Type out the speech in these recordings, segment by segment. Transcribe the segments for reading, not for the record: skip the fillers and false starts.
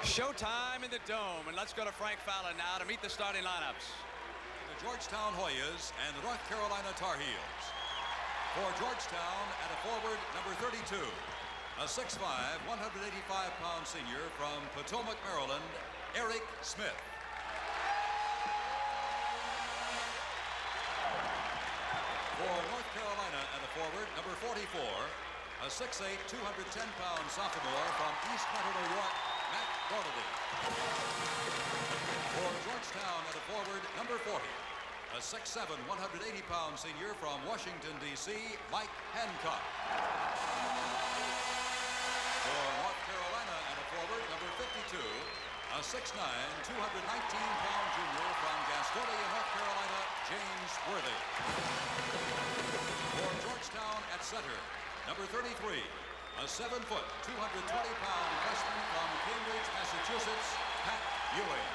Showtime in the Dome, and let's go to Frank Fallon now to meet the starting lineups. The Georgetown Hoyas and the North Carolina Tar Heels. For Georgetown at a forward, number 32, a 6'5", 185-pound senior from Potomac, Maryland, Eric Smith. For North Carolina at a forward, number 44, a 6'8", 210-pound sophomore from East Meadow, New York, Matt Doherty. For Georgetown at a forward, number 40, a 6'7", 180-pound senior from Washington, D.C., Mike Hancock. For North Carolina at a forward, number 52, a 6'9", 219-pound junior from Gastonia, North Carolina, James Worthy. For Georgetown at center, number 33, a 7-foot, 220-pound freshman from Cambridge, Massachusetts, Pat Ewing.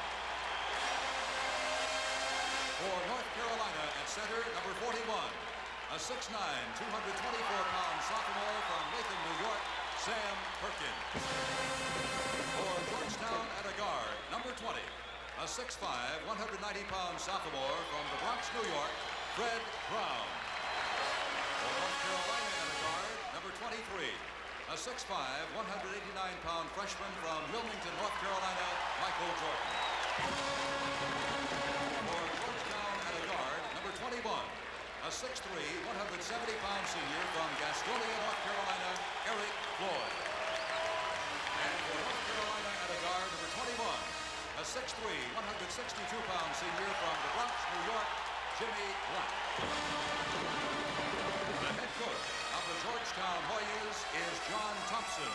For North Carolina at center, number 41, a 6'9", 224-pound sophomore from Latham, New York, Sam Perkins. For Georgetown at a guard, number 20, a 6'5", 190-pound sophomore from the Bronx, New York, Fred Brown. For North Carolina at a guard, number 23, a 6'5", 189-pound freshman from Wilmington, North Carolina, Michael Jordan. For Georgetown at a guard, number 21, a 6'3", 170-pound senior from Gastonia, North Carolina, Eric Floyd. And for North Carolina at a guard, number 21, a 6'3", 162-pound senior from the Bronx, New York, Jimmy Black. The head coach of the Georgetown Hoyas is John Thompson.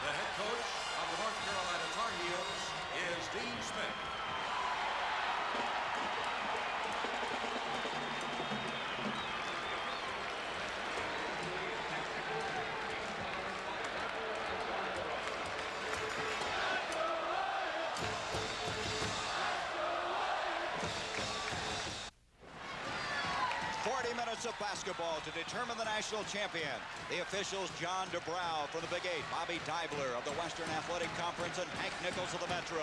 The head coach of the North Carolina Tar Heels is Dean Smith. 40 minutes of basketball to determine the national champion. The officials, John DeBrow from the Big Eight, Bobby Dibler of the Western Athletic Conference, and Hank Nichols of the Metro.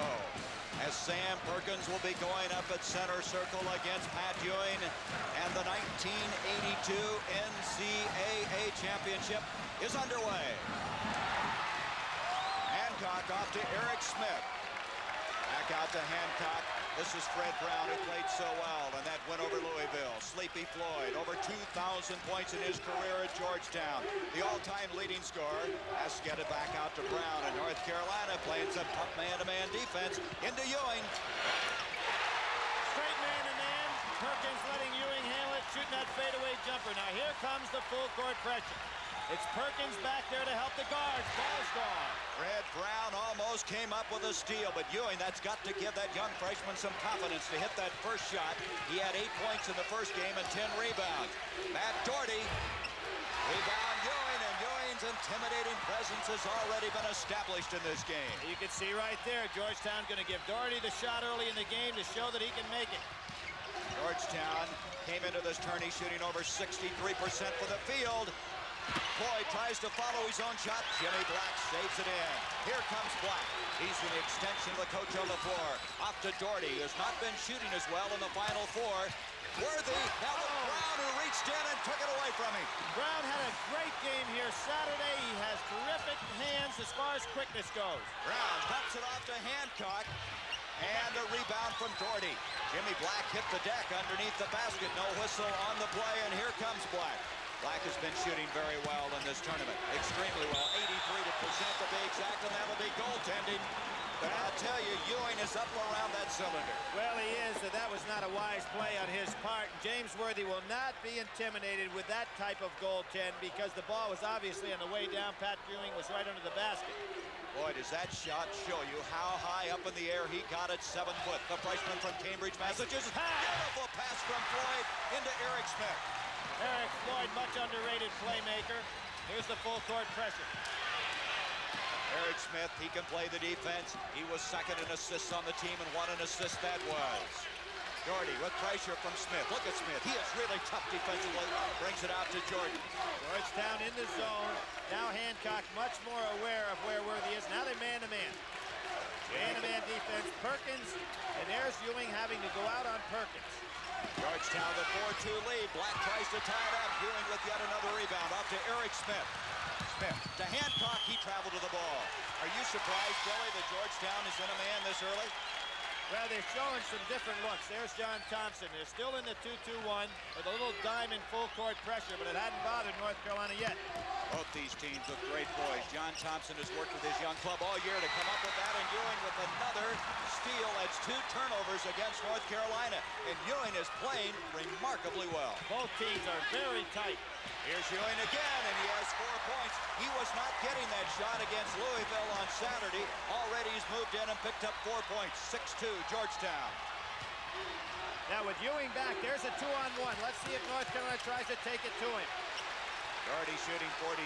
As Sam Perkins will be going up at center circle against Pat Ewing, and the 1982 NCAA championship is underway. Hancock off to Eric Smith. Back out to Hancock. This is Fred Brown, who played so well, and that win over Louisville. Sleepy Floyd, over 2,000 points in his career at Georgetown. The all-time leading scorer has to get it back out to Brown, and North Carolina playing some tough man-to-man defense into Ewing. Straight man-to-man. Perkins letting Ewing handle it, shooting that fadeaway jumper. Now here comes the full-court pressure. It's Perkins back there to help the guards. Ball's gone. Fred Brown almost came up with a steal, but Ewing, that's got to give that young freshman some confidence to hit that first shot. He had 8 points in the first game and 10 rebounds. Matt Doherty, rebound Ewing, and Ewing's intimidating presence has already been established in this game. You can see right there, Georgetown going to give Doherty the shot early in the game to show that he can make it. Georgetown came into this tourney shooting over 63% for the field. Floyd tries to follow his own shot. Jimmy Black saves it in. Here comes Black. He's an extension of the coach on the floor. Off to Doherty, who's not been shooting as well in the Final Four. Worthy, now with Brown, who reached in and took it away from him. Brown had a great game here Saturday. He has terrific hands as far as quickness goes. Brown dumps it off to Hancock. And a rebound from Doherty. Jimmy Black hit the deck underneath the basket. No whistle on the play, and here comes Black. Black has been shooting very well in this tournament. Extremely well. 83% to be exact, and that'll be goaltending. But I'll tell you, Ewing is up around that cylinder. Well, he is, but that was not a wise play on his part. James Worthy will not be intimidated with that type of goaltend because the ball was obviously on the way down. Pat Ewing was right under the basket. Boy, does that shot show you how high up in the air he got at 7 foot. The freshman from Cambridge, Massachusetts. Beautiful pass from Floyd into Eric Smith. Eric Floyd, much underrated playmaker. Here's the full court pressure. Eric Smith, he can play the defense. He was second in assists on the team, and what an assist that was. Doherty with pressure from Smith. Look at Smith. He is really tough defensively. Brings it out to Jordan. Georgetown in the zone. Now Hancock much more aware of where Worthy is. Now they're man-to-man. Man-to-man defense, Perkins, and there's Ewing having to go out on Perkins. Georgetown with 4-2 lead. Black tries to tie it up. Ewing with yet another rebound. Off to Eric Smith. Smith to Hancock. He traveled to the ball. Are you surprised, Billy, that Georgetown is in a man this early? Well, they're showing some different looks. There's John Thompson. They're still in the 2-2-1 with a little diamond full court pressure, but it hadn't bothered North Carolina yet. Both these teams with great boys. John Thompson has worked with his young club all year to come up with that, and Ewing with another steal. That's 2 turnovers against North Carolina, and Ewing is playing remarkably well. Both teams are very tight. Here's Ewing again, and he has 4 points. He was not getting that shot against Louisville on Saturday. Already he's moved in and picked up 4 points. 6-2, Georgetown. Now with Ewing back, there's a 2-on-1. Let's see if North Carolina tries to take it to him. Already shooting 43%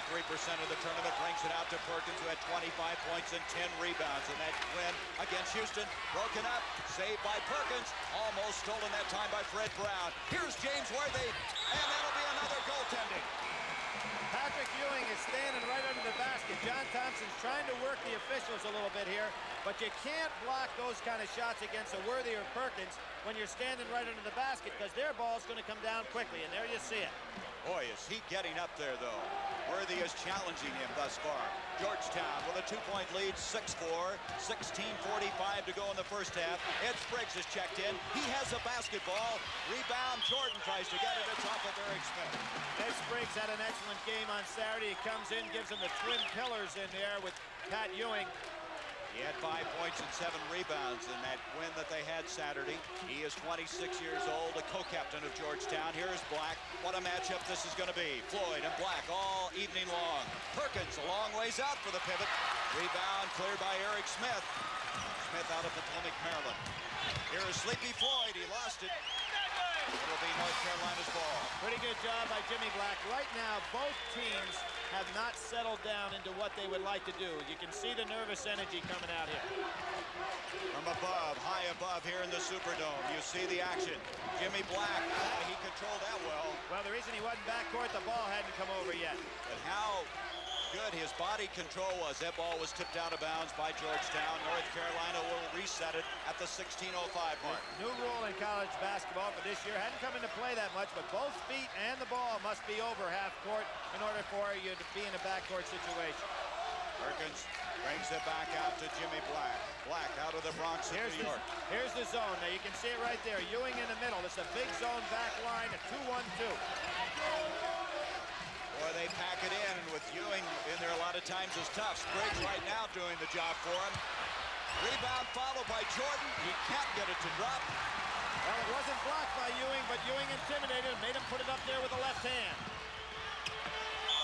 of the tournament, brings it out to Perkins, who had 25 points and 10 rebounds in that win against Houston. Broken up, saved by Perkins, almost stolen that time by Fred Brown. Here's James Worthy, and that'll be another goaltending. Patrick Ewing is standing right under the basket. John Thompson's trying to work the officials a little bit here, but you can't block those kind of shots against a Worthy or Perkins when you're standing right under the basket, because their ball's going to come down quickly, and there you see it. Boy, is he getting up there, though. Worthy is challenging him thus far. Georgetown with a 2-point lead, 6-4, 16:45 to go in the first half. Ed Spriggs is checked in. He has a basketball. Rebound, Jordan tries to get it. It's off of Eric Smith. Ed Spriggs had an excellent game on Saturday. He comes in, gives him the twin pillars in there with Pat Ewing. He had 5 points and 7 rebounds in that win that they had Saturday. He is 26 years old, a co-captain of Georgetown. Here's Black. What a matchup this is going to be. Floyd and Black all evening long. Perkins a long ways out for the pivot. Rebound cleared by Eric Smith. Smith out of Potomac, Maryland. Here is Sleepy Floyd. He lost it. It'll be North Carolina's ball. Pretty good job by Jimmy Black. Right now, both teams have not settled down into what they would like to do. You can see the nervous energy coming out here. From above, high above here in the Superdome, you see the action. Jimmy Black, he controlled that well. Well, the reason he wasn't backcourt, the ball hadn't come over yet. But how good his body control was. That ball was tipped out of bounds by Georgetown. North Carolina will reset it at the 16:05 mark. New rule in college basketball for this year. Hadn't come into play that much, but both feet and the ball must be over half court in order for you to be in a backcourt situation. Perkins brings it back out to Jimmy Black. Black out of the Bronx of New York. Here's the zone. Now you can see it right there. Ewing in the middle. It's a big zone back line, a 2-1-2. Boy, they pack it in, and with Ewing in there a lot of times is tough. Spriggs right now doing the job for him. Rebound followed by Jordan. He can't get it to drop. Well, it wasn't blocked by Ewing, but Ewing intimidated him, made him put it up there with the left hand.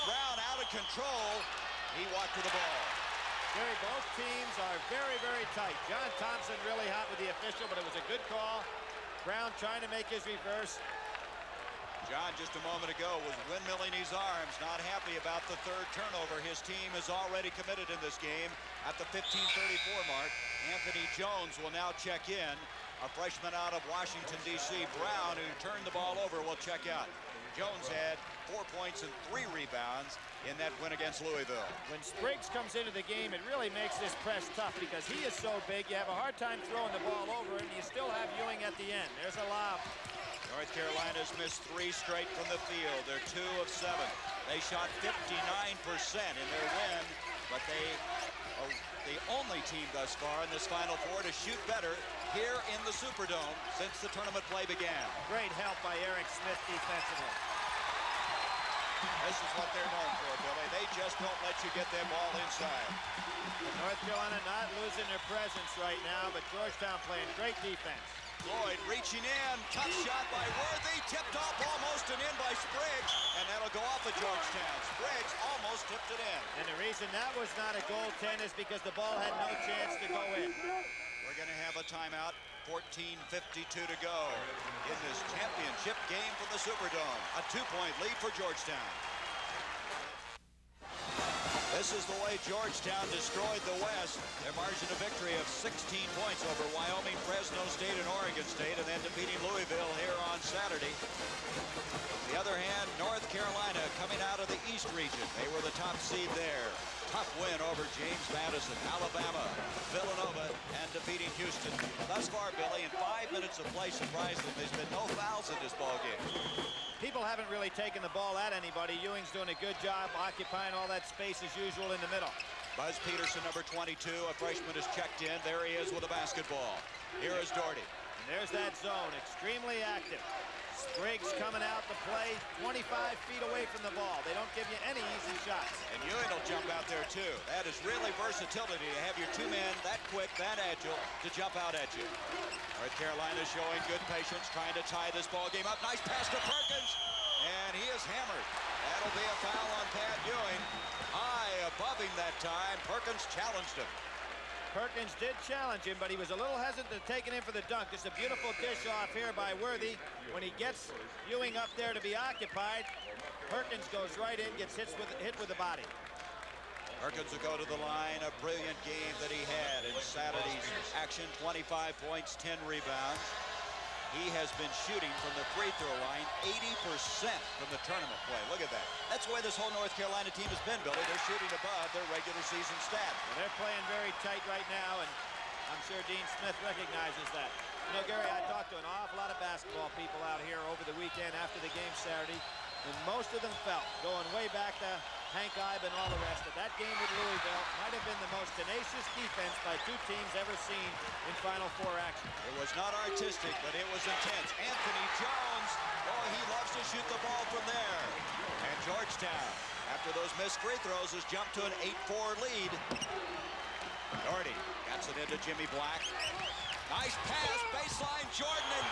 Brown out of control. He walked to the ball. Gary, both teams are very, very tight. John Thompson really hot with the official, but it was a good call. Brown trying to make his reverse. John, just a moment ago, was windmilling his arms, not happy about the third turnover. His team is already committed in this game at the 15:34 mark. Anthony Jones will now check in. A freshman out of Washington, D.C. Brown, who turned the ball over, will check out. Jones had 4 points and 3 rebounds in that win against Louisville. When Spriggs comes into the game, it really makes this press tough because he is so big. You have a hard time throwing the ball over, and you still have Ewing at the end. There's a lob. North Carolina's missed 3 straight from the field. They're 2 of 7. They shot 59% in their win, but they are the only team thus far in this Final Four to shoot better here in the Superdome since the tournament play began. Great help by Eric Smith defensively. This is what they're known for, Billy. They just don't let you get their ball inside. North Carolina not losing their presence right now, but Georgetown playing great defense. Floyd reaching in, tough shot by Worthy, tipped off almost and in by Spriggs, and that'll go off of Georgetown. Spriggs almost tipped it in. And the reason that was not a goaltend is because the ball had no chance to go in. We're going to have a timeout. 14:52 to go in this championship game for the Superdome. A 2-point lead for Georgetown. This is the way Georgetown destroyed the West. Their margin of victory of 16 points over Wyoming, Fresno State, and Oregon State, and then defeating Louisville here on Saturday. On the other hand, North Carolina coming out of the East region. They were the top seed there. tough win over James Madison, Alabama, Villanova, and defeating Houston. Thus far, Billy, in 5 minutes of play, surprisingly, there's been no fouls in this ball game. People haven't really taken the ball at anybody. Ewing's doing a good job occupying all that space as usual in the middle. Buzz Peterson, number 22, a freshman, is checked in. There he is with a basketball. Here is Doherty. And there's that zone, extremely active. Spriggs coming out to play 25 feet away from the ball. They don't give you any easy shots. And Ewing will jump out there, too. That is really versatility to have your two men that quick, that agile, to jump out at you. North Carolina showing good patience, trying to tie this ball game up. Nice pass to Perkins, and he is hammered. That'll be a foul on Pat Ewing. High above him that time. Perkins challenged him. Perkins did challenge him, but he was a little hesitant to take it in for the dunk. Just a beautiful dish off here by Worthy. When he gets Ewing up there to be occupied, Perkins goes right in, gets hit with the body. Perkins will go to the line. A brilliant game that he had in Saturday's action. 25 points, 10 rebounds. He has been shooting from the free throw line 80% from the tournament play. Look at that. That's the way this whole North Carolina team has been, Billy. They're shooting above their regular season stat. Well, they're playing very tight right now, and I'm sure Dean Smith recognizes that. You know, Gary, I talked to an awful lot of basketball people out here over the weekend after the game Saturday, and most of them felt, going way back to Hank Ibe and all the rest, that game with Louisville might have been the most tenacious defense by two teams ever seen in Final Four action. It was not artistic, but it was intense. Anthony Jones, oh, he loves to shoot the ball from there. And Georgetown, after those missed free throws, has jumped to an 8-4 lead. Doherty gets it into Jimmy Black. Nice pass, baseline, Jordan, and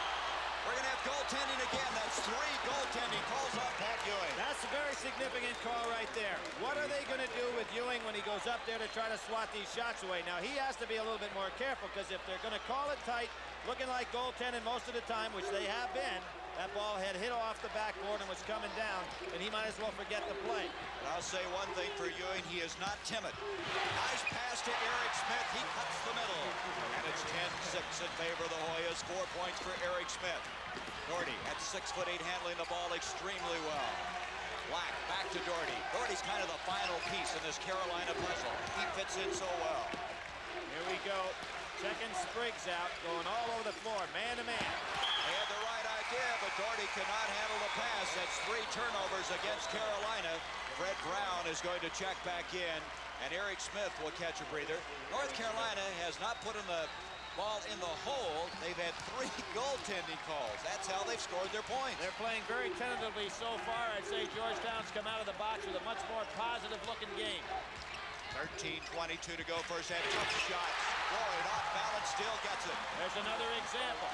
we're going to have goaltending again. That's 3 goaltending calls on Pat Ewing. That's a very significant call right there. What are they going to do with Ewing when he goes up there to try to swat these shots away? Now, he has to be a little bit more careful, because if they're going to call it tight, looking like goaltending most of the time, which they have been, that ball had hit off the backboard and was coming down, and he might as well forget the play. But I'll say one thing for Ewing, he is not timid. Nice pass to Eric Smith. He cuts the middle. And it's 10-6 in favor of the Hoyas. 4 points for Eric Smith. Doherty at 6'8", handling the ball extremely well. Black back to Doherty. Doherty's kind of the final piece in this Carolina puzzle. He fits in so well. Here we go. Checking Spriggs out, going all over the floor, man to man. They had the right idea, but Doherty cannot handle the pass. That's 3 turnovers against Carolina. Fred Brown is going to check back in, and Eric Smith will catch a breather. North Carolina has not put in the ball in the hole. They've had 3 goaltending calls. That's how they've scored their points. They're playing very tentatively so far. I'd say Georgetown's come out of the box with a much more positive-looking game. 13:22 to go first half. Tough shots. Floyd off balance, still gets it. There's another example.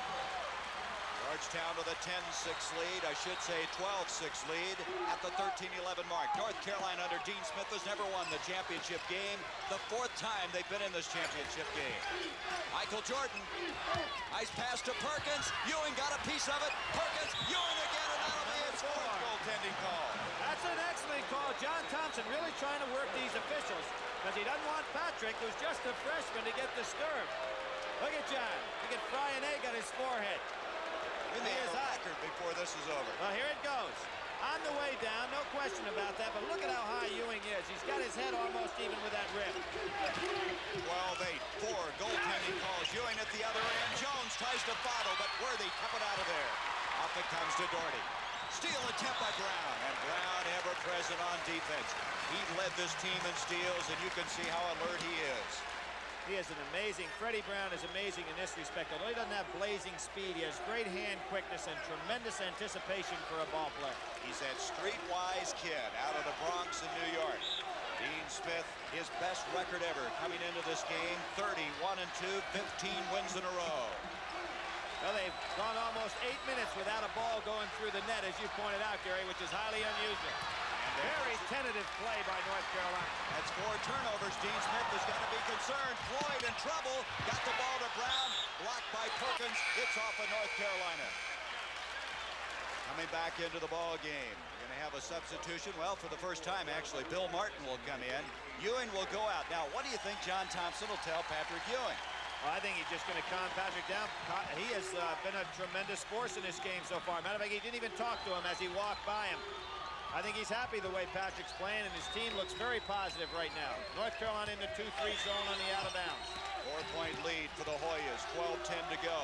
Georgetown with a 10-6 lead. I should say 12-6 lead at the 13-11 mark. North Carolina under Dean Smith has never won the championship game. The 4th time they've been in this championship game. Michael Jordan. Nice pass to Perkins. Ewing got a piece of it. Perkins. Ewing again, and that'll be his 4th goaltending call. That's an excellent call. John Thompson really trying to work these officials, because he doesn't want Patrick, who's just a freshman, to get disturbed. Look at John. He can fry an egg on his forehead. He is a record before this is over. Well, here it goes. On the way down, no question about that, but look at how high Ewing is. He's got his head almost even with that rim. 12-8, 4 goaltending calls. Ewing at the other end. Jones tries to follow, but Worthy kept it out of there. Off it comes to Doherty. Steal attempt by Brown, and Brown ever present on defense. He led this team in steals, and you can see how alert he is. He is an amazing, Freddie Brown is amazing in this respect. Although he doesn't have blazing speed, he has great hand quickness and tremendous anticipation for a ball player. He's that streetwise kid out of the Bronx in New York. Dean Smith, his best record ever coming into this game, 31-2, 15 wins in a row. Well, they've gone almost 8 minutes without a ball going through the net, as you pointed out, Gary, which is highly unusual. Very tentative play by North Carolina. That's 4 turnovers. Dean Smith is going to be concerned. Floyd in trouble. Got the ball to Brown. Blocked by Perkins. It's off of North Carolina. Coming back into the ball game. We're going to have a substitution. Well, for the first time, actually, Bill Martin will come in. Ewing will go out. Now, what do you think John Thompson will tell Patrick Ewing? Well, I think he's just going to calm Patrick down. He has been a tremendous force in this game so far. Matter of fact, he didn't even talk to him as he walked by him. I think he's happy the way Patrick's playing, and his team looks very positive right now. North Carolina in the 2-3 zone on the out of bounds. 4-point lead for the Hoyas, 12-10 to go.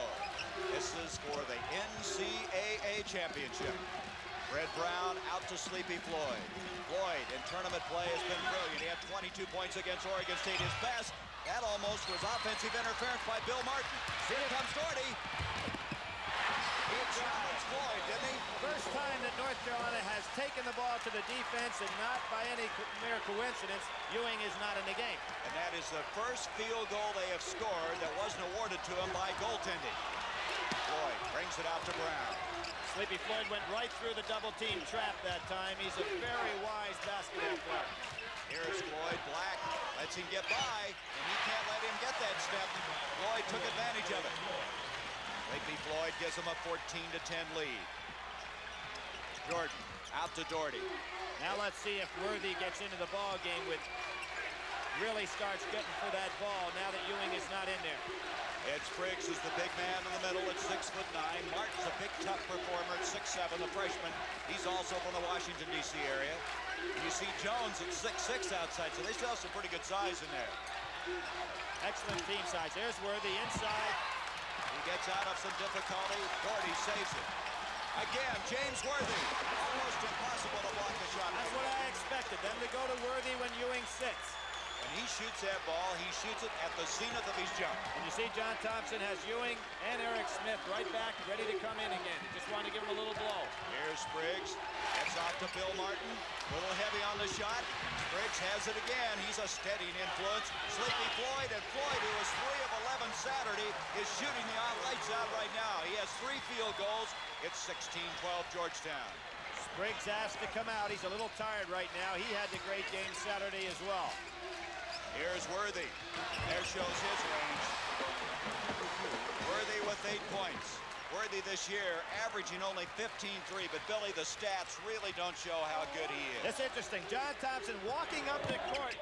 This is for the NCAA championship. Red Brown out to Sleepy Floyd. Floyd in tournament play has been brilliant. He had 22 points against Oregon State. His best, that almost was offensive interference by Bill Martin. Here comes Doherty. He challenged Floyd, didn't he? First time that North Carolina has taken the ball to the defense, and not by any mere coincidence, Ewing is not in the game. And that is the first field goal they have scored that wasn't awarded to him by goaltending. Floyd brings it out to Brown. Sleepy Floyd went right through the double-team trap that time. He's a very wise basketball player. Here's Floyd. Black lets him get by, and he can't let him get that step. Floyd took advantage of it. Sleepy Floyd gives him a 14-10 lead. Jordan out to Doherty. Now let's see if Worthy gets into the ball game really starts getting for that ball now that Ewing is not in there. Ed Spriggs is the big man in the middle at 6'9". Martin's a big, tough performer at 6'7", the freshman. He's also from the Washington, D.C. area. And you see Jones at 6'6" outside, so they still have some pretty good size in there. Excellent team size. There's Worthy inside. He gets out of some difficulty. Doherty saves it. Again, James Worthy. Almost impossible to block the shot. That's what I expected, them to go to Worthy when Ewing sits. When he shoots that ball, he shoots it at the zenith of his jump. And you see John Thompson has Ewing and Eric Smith right back, ready to come in again. Just wanted to give him a little blow. Here's Spriggs. Gets off to Bill Martin. A little heavy on the shot. Spriggs has it again. He's a steadying influence. Sleepy Floyd, and Floyd, who was 3 of 11 Saturday, is shooting the lights out right now. He has 3 field goals. It's 16-12 Georgetown. Spriggs asked to come out. He's a little tired right now. He had the great game Saturday as well. Here's Worthy. There shows his range. Worthy with 8 points. Worthy this year averaging only 15-3, but Billy, the stats really don't show how good he is. That's interesting. John Thompson walking up the court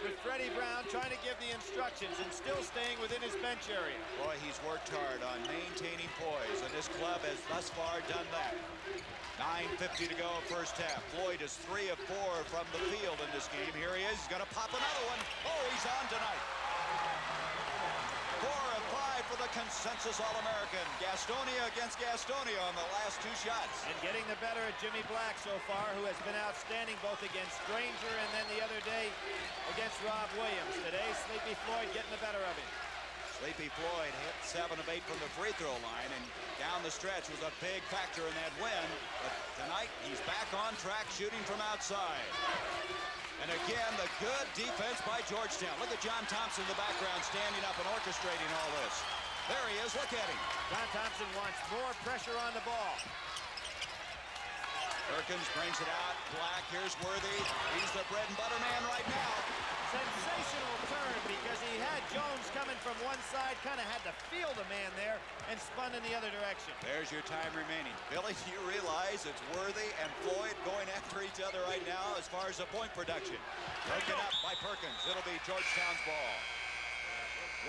with Freddie Brown, trying to give the instructions and still staying within his bench area. Boy, he's worked hard on maintaining poise, and this club has thus far done that. 9:50 to go first half. Floyd is 3 of 4 from the field in this game. Here he is. He's going to pop another one. Oh, he's on tonight. 4 of 5 for the consensus All-American. Gastonia against Gastonia on the last 2 shots. And getting the better of Jimmy Black so far, who has been outstanding both against Granger and then the other day against Rob Williams. Today, Sleepy Floyd getting the better of him. Sleepy Floyd hit 7 of 8 from the free throw line, and down the stretch was a big factor in that win. But tonight, he's back on track shooting from outside. And again, the good defense by Georgetown. Look at John Thompson in the background standing up and orchestrating all this. There he is. Look at him. John Thompson wants more pressure on the ball. Perkins brings it out. Black, here's Worthy. He's the bread and butter man right now. Sensational turn because he had Jones coming from one side, kind of had to feel the man there and spun in the other direction. There's your time remaining. Billy, do you realize it's Worthy and Floyd going after each other right now as far as the point production? Broken up by Perkins. It'll be Georgetown's ball.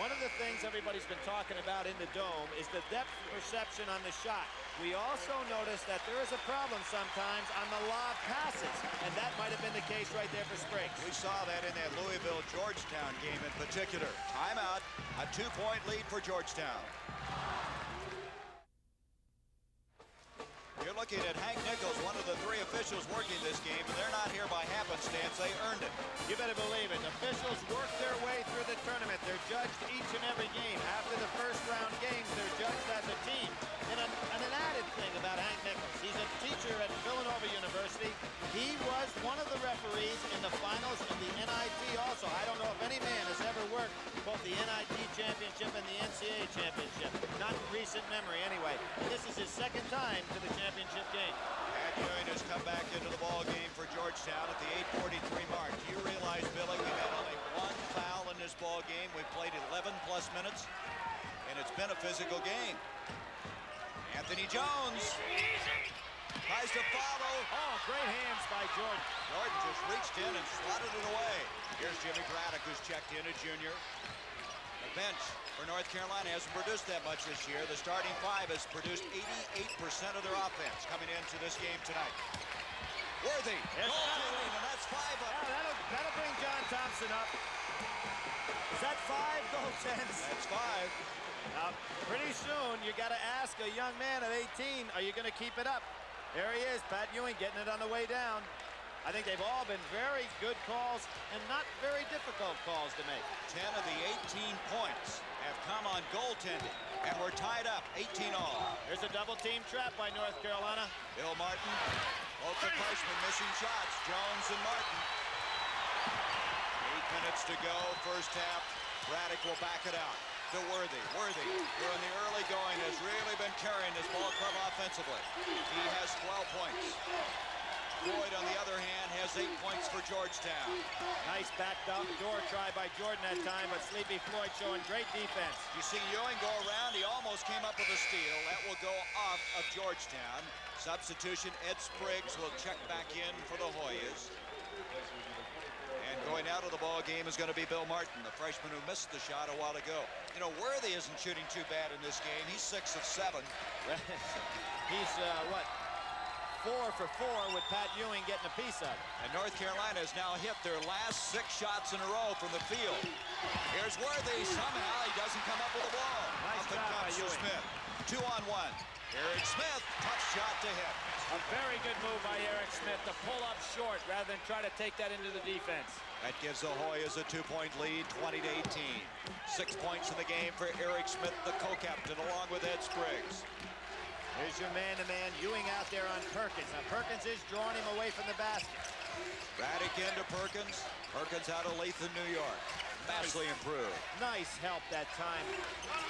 One of the things everybody's been talking about in the Dome is the depth perception on the shot. We also noticed that there is a problem sometimes on the lob passes, and that might have been the case right there for Spriggs. We saw that in that Louisville-Georgetown game in particular. Timeout, a 2-point lead for Georgetown. You're looking at Hank Nichols, one of the 3 officials working this game, and they're not here by happenstance. They earned it. You better believe it. Officials work their way through the tournament. They're judged each and every game. After the first round games, they're judged as a team. And an added thing about Hank Nichols, he's a teacher at Villanova University. He was one of the referees in the finals of the NIT also. I don't know if any man has ever worked both the NIT championship and the NCAA championship. Not in recent memory, anyway. And this is his 2nd time to the championship game. Pat Ewing has come back into the ball game for Georgetown at the 8:43 mark. Do you realize, Billy, we've had only 1 foul in this ball game. We've played 11+ minutes, and it's been a physical game. Anthony Jones tries to follow. Oh, great hands by Jordan. Jordan just reached in and slotted it away. Here's Jimmy Braddock, who's checked in, a junior. The bench for North Carolina hasn't produced that much this year. The starting 5 has produced 88% of their offense coming into this game tonight. Worthy. Goaltending, And that's 5 up. Yeah, that'll bring John Thompson up. Is that 5 goaltends? That's 5. Now, pretty soon, you got to ask a young man at 18, are you going to keep it up? There he is, Pat Ewing getting it on the way down. I think they've all been very good calls and not very difficult calls to make. 10 of the 18 points have come on goaltending, and we're tied up, 18-all. There's a double team trap by North Carolina. Bill Martin, both the freshmen missing shots, Jones and Martin. 8 minutes to go, first half. Braddock will back it out to Worthy. Worthy, during the early going, has really been carrying this ball club offensively. He has 12 points. Floyd, on the other hand, has 8 points for Georgetown. Nice back door try by Jordan that time, but Sleepy Floyd showing great defense. You see Ewing go around. He almost came up with a steal. That will go off of Georgetown. Substitution, Ed Spriggs will check back in for the Hoyas. And going out of the ball game is going to be Bill Martin, the freshman who missed the shot a while ago. You know, Worthy isn't shooting too bad in this game. He's 6 of 7. He's, what? 4 for 4 with Pat Ewing getting a piece of it. And North Carolina has now hit their last 6 shots in a row from the field. Here's Worthy. Somehow he doesn't come up with the ball. Nice job by Ewing. Smith. 2-on-1. Eric Smith, tough shot to hit. A very good move by Eric Smith to pull up short rather than try to take that into the defense. That gives the Hoyas a 2-point lead, 20-18. 6 points in the game for Eric Smith, the co-captain, along with Ed Spriggs. Here's your man-to-man, Ewing out there on Perkins. Now, Perkins is drawing him away from the basket. Braddock into Perkins. Perkins out of Latham, New York. Vastly improved. Nice help that time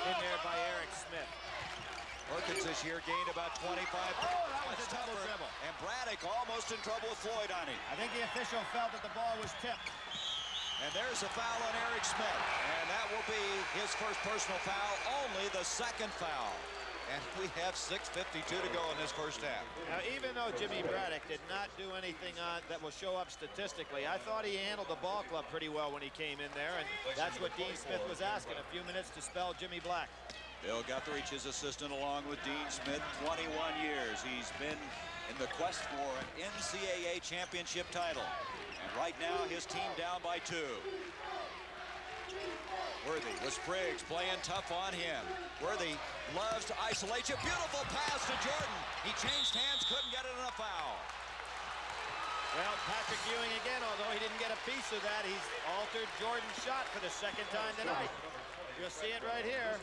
in there by Eric Smith. Perkins this year gained about 25 points. That was a double dribble. And Braddock almost in trouble with Floyd on him. I think the official felt that the ball was tipped. And there's a foul on Eric Smith. And that will be his first personal foul, only the second foul. And we have 6:52 to go in this first half. Now, even though Jimmy Braddock did not do anything that will show up statistically, I thought he handled the ball club pretty well when he came in there, and that's what Dean Smith was asking, a few minutes to spell Jimmy Black. Bill Guthridge, his assistant, along with Dean Smith, 21 years. He's been in the quest for an NCAA championship title. And right now, his team down by 2. Worthy with Spriggs playing tough on him. Worthy loves to isolate you. Beautiful pass to Jordan. He changed hands, couldn't get it in a foul. Well, Patrick Ewing again, although he didn't get a piece of that, he's altered Jordan's shot for the second time tonight. You'll see it right here.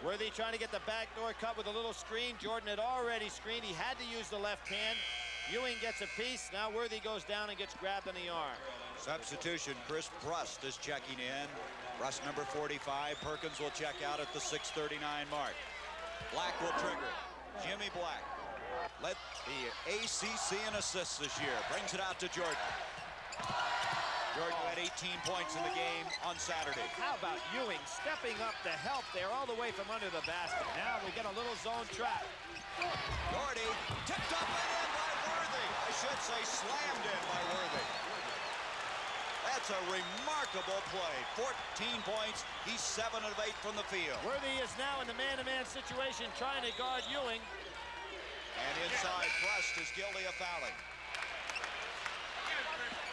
Worthy trying to get the backdoor cut with a little screen. Jordan had already screened. He had to use the left hand. Ewing gets a piece. Now Worthy goes down and gets grabbed in the arm. Substitution, Chris Brust is checking in. Brust number 45. Perkins will check out at the 6:39 mark. Black will trigger. Jimmy Black led the ACC in assists this year. Brings it out to Jordan. Jordan had 18 points in the game on Saturday. How about Ewing stepping up to help there all the way from under the basket. Now we get a little zone trap. Doherty tipped up and in by Worthy. I should say slammed in by Worthy. That's a remarkable play. 14 points. He's 7 of 8 from the field. Worthy is now in the man-to-man situation trying to guard Ewing. And inside, Brust is guilty of fouling.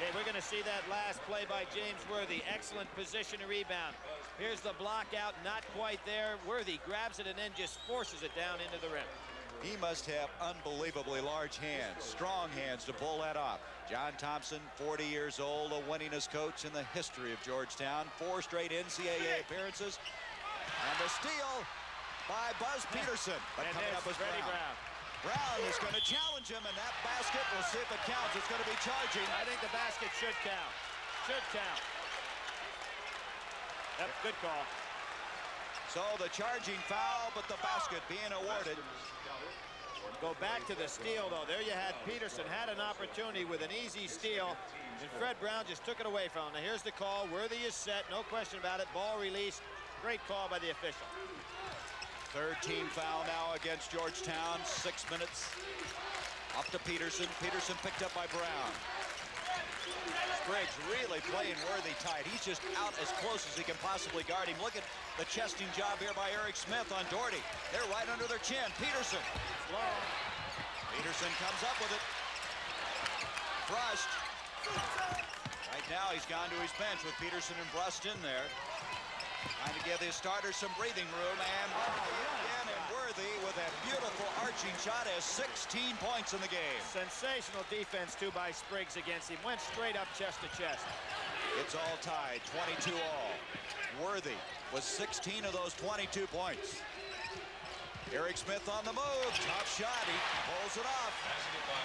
Okay, we're going to see that last play by James Worthy. Excellent position to rebound. Here's the block out, not quite there. Worthy grabs it and then just forces it down into the rim. He must have unbelievably large hands, strong hands to pull that off. John Thompson, 40 years old, the winningest coach in the history of Georgetown. 4 straight NCAA appearances. And the steal by Buzz Peterson. But coming up was Freddie Brown. Brown is going to challenge him, and that basket, we'll see if it counts. It's going to be charging. I think the basket should count. Should count. Yep, good call. So the charging foul, but the basket being awarded. Go back to the steal, though. There you had Peterson had an opportunity with an easy steal, and Fred Brown just took it away from him. Now here's the call. Worthy is set, no question about it. Ball released. Great call by the official. Third team foul now against Georgetown. 6 minutes. Up to Peterson. Peterson picked up by Brown. Spriggs really playing Worthy tight. He's just out as close as he can possibly guard him. Look at the chesting job here by Eric Smith on Doherty. They're right under their chin. Peterson. Long. Peterson comes up with it. Brust. Right now, he's gone to his bench with Peterson and Brust in there. Trying to give his starters some breathing room. And again, and Worthy with a beautiful arching shot has 16 points in the game. Sensational defense, too, by Spriggs against him. Went straight up chest to chest. It's all tied, 22 all. Worthy was 16 of those 22 points. Eric Smith on the move. Top shot. He pulls it off.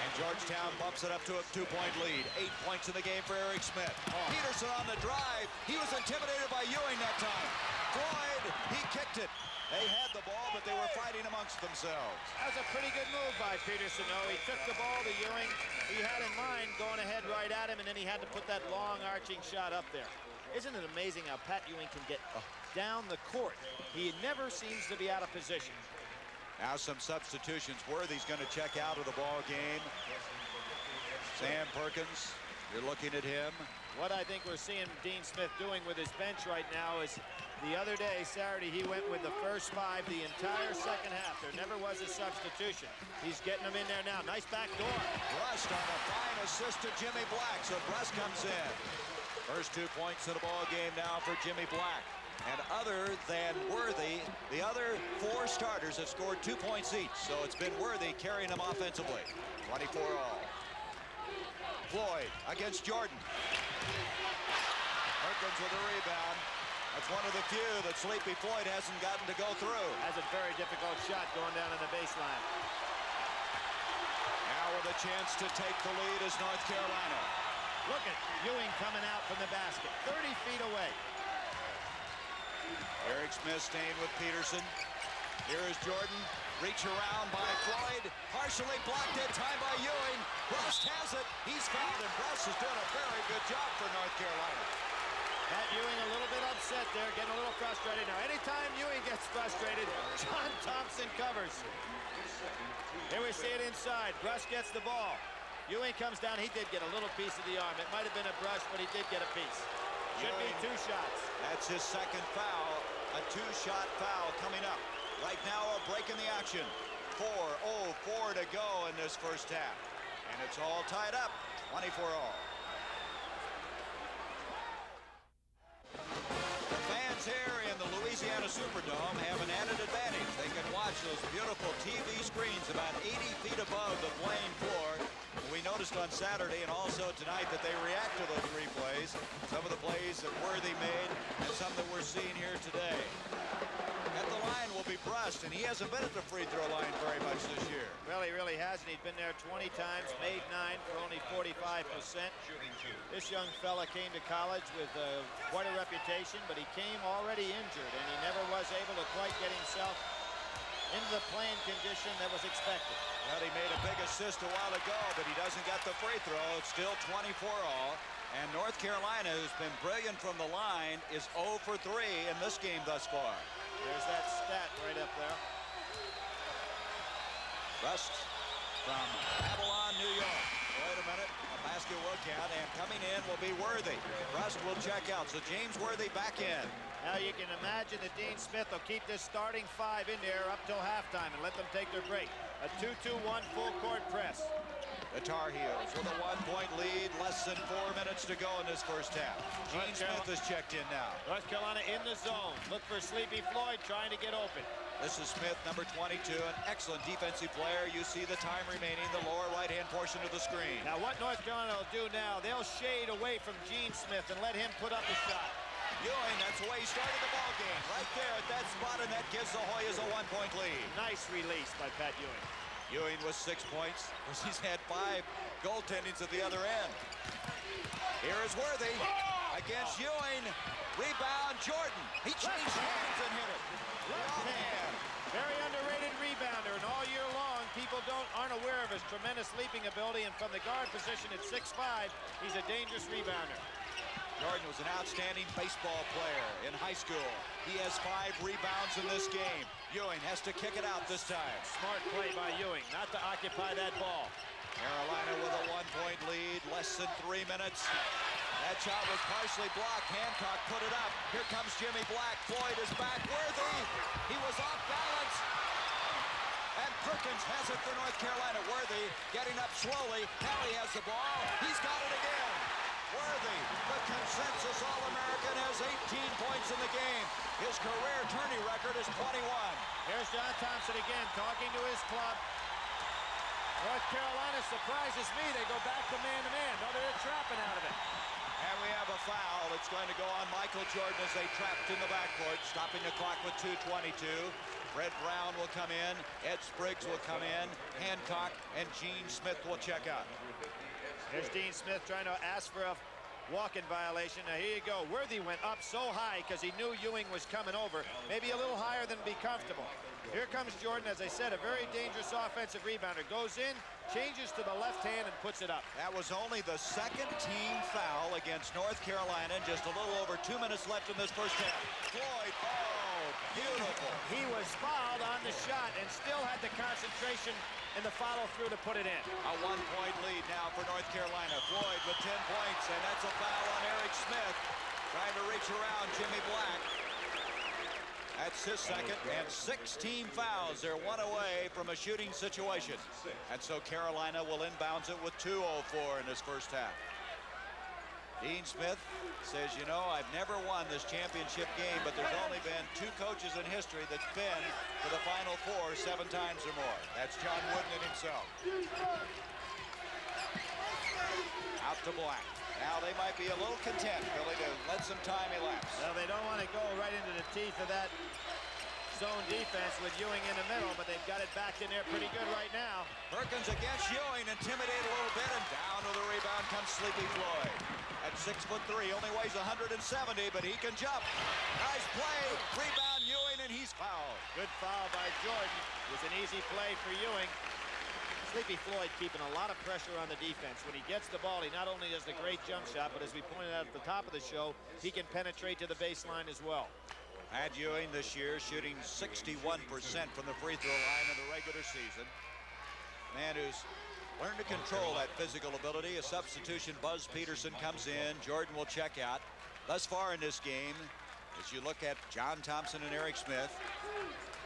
And Georgetown bumps it up to a 2-point lead. 8 points in the game for Eric Smith. Peterson on the drive. He was intimidated by Ewing that time. Floyd, he kicked it. They had the ball, but they were fighting amongst themselves. That was a pretty good move by Peterson, though. He took the ball to Ewing. He had in mind going ahead right at him, and then he had to put that long arching shot up there. Isn't it amazing how Pat Ewing can get down the court? He never seems to be out of position. Now some substitutions. Worthy's going to check out of the ball game. Sam Perkins, you're looking at him. What I think we're seeing Dean Smith doing with his bench right now is the other day, Saturday, he went with the first 5 the entire second half. There never was a substitution. He's getting them in there now. Nice back door. Brust on a fine assist to Jimmy Black. So Brust comes in. First 2 points in the ball game now for Jimmy Black. And other than Worthy, the other 4 starters have scored 2 points each. So it's been Worthy carrying them offensively. 24 all. Floyd against Jordan. Perkins with a rebound. That's one of the few that Sleepy Floyd hasn't gotten to go through. That's a very difficult shot going down in the baseline. Now with a chance to take the lead is North Carolina. Look at Ewing coming out from the basket, 30 feet away. Eric Smith staying with Peterson. Here is Jordan. Reach around by Floyd. Partially blocked in time by Ewing. Brust has it. He's fouled, and Brust has done a very good job for North Carolina. Pat Ewing a little bit upset there, getting a little frustrated. Now, anytime Ewing gets frustrated, John Thompson covers. Here we see it inside. Brust gets the ball. Ewing comes down. He did get a little piece of the arm. It might have been a brush, but he did get a piece. Should be 2 shots. That's his second foul. A 2-shot foul coming up. Right now, a break in the action. 4:04 to go in this first half. And it's all tied up, 24 all. The fans here in the Louisiana Superdome have an added advantage. They can watch those beautiful TV screens about 80 feet above the playing floor. We noticed on Saturday and also tonight that they react to those replays. Some of the plays that Worthy made and some that we're seeing here today. At the line will be Brust, and he hasn't been at the free throw line very much this year. Well, he really hasn't. He's been there 20 times, made 9 for only 45%. This young fella came to college with quite a reputation, but he came already injured, and he never was able to quite get himself into the playing condition that was expected. Well, he made a big assist a while ago, but he doesn't get the free throw. It's still 24 all. And North Carolina, who's been brilliant from the line, is 0 for 3 in this game thus far. There's that stat right up there. Brust from Babylon, New York. Wait a minute. A basket will count, and coming in will be Worthy. Brust will check out, so James Worthy back in. Now you can imagine that Dean Smith will keep this starting 5 in there up till halftime and let them take their break. A 2-2-1 full court press. The Tar Heels with a 1-point lead, less than 4 minutes to go in this first half. Gene Smith has checked in now. North Carolina in the zone. Look for Sleepy Floyd trying to get open. This is Smith, number 22, an excellent defensive player. You see the time remaining, the lower right-hand portion of the screen. Now what North Carolina will do now, they'll shade away from Gene Smith and let him put up the shot. Ewing, that's the way he started the ball game. Right there at that spot, and that gives the Hoyas a 1-point lead. Nice release by Pat Ewing. Ewing with 6 points. He's had 5 goaltendings at the other end. Here is Worthy against Ewing. Rebound, Jordan. He changed hands and hit it. Left hand. Very underrated rebounder, and all year long, people aren't aware of his tremendous leaping ability, and from the guard position at 6'5", he's a dangerous rebounder. Jordan was an outstanding baseball player in high school. He has 5 rebounds in this game. Ewing has to kick it out this time. Smart play by Ewing, not to occupy that ball. Carolina with a 1-point lead, less than 3 minutes. That shot was partially blocked. Hancock put it up. Here comes Jimmy Black. Floyd is back. Worthy. He was off balance. And Perkins has it for North Carolina. Worthy getting up slowly. Now he has the ball. He's got it again. Worthy, the consensus All-American, has 18 points in the game. His career tourney record is 21. Here's John Thompson again, talking to his club. North Carolina surprises me. They go back to man-to-man. No, they're trapping out of it. And we have a foul. It's going to go on Michael Jordan as they trapped in the backcourt, stopping the clock with 2:22. Fred Brown will come in. Ed Spriggs will come in. Hancock and Gene Smith will check out. Here's Dean Smith trying to ask for a walk-in violation. Now, here you go. Worthy went up so high because he knew Ewing was coming over. Maybe a little higher than be comfortable. Here comes Jordan, as I said, a very dangerous offensive rebounder. Goes in, changes to the left hand, and puts it up. That was only the second team foul against North Carolina, and just a little over 2 minutes left in this first half. Floyd, oh, beautiful. He was fouled on the shot and still had the concentration and the follow-through to put it in. A 1-point lead now for North Carolina. Floyd with 10 points, and that's a foul on Eric Smith. Trying to reach around Jimmy Black. That's his second, and 16 fouls. They're one away from a shooting situation. And so Carolina will inbounds it with 2:04 in this first half. Dean Smith says, you know, I've never won this championship game, but there's only been 2 coaches in history that's been to the Final Four 7 times or more. That's John Wooden himself. Out to Black. Now they might be a little content, Billy, to let some time elapse. Well, they don't want to go right into the teeth of that zone defense with Ewing in the middle, but they've got it back in there pretty good right now. Perkins against Ewing, intimidated a little bit, and down to the rebound comes Sleepy Floyd. At 6'3", only weighs 170, but he can jump. Nice play, rebound Ewing, and he's fouled. Good foul by Jordan. It was an easy play for Ewing. Sleepy Floyd keeping a lot of pressure on the defense. When he gets the ball, he not only does the great jump shot, but as we pointed out at the top of the show, he can penetrate to the baseline as well. Pat Ewing this year shooting 61% from the free throw line in the regular season. Man who's learned to control that physical ability. A substitution, Buzz Peterson, comes in. Jordan will check out. Thus far in this game, as you look at John Thompson and Eric Smith,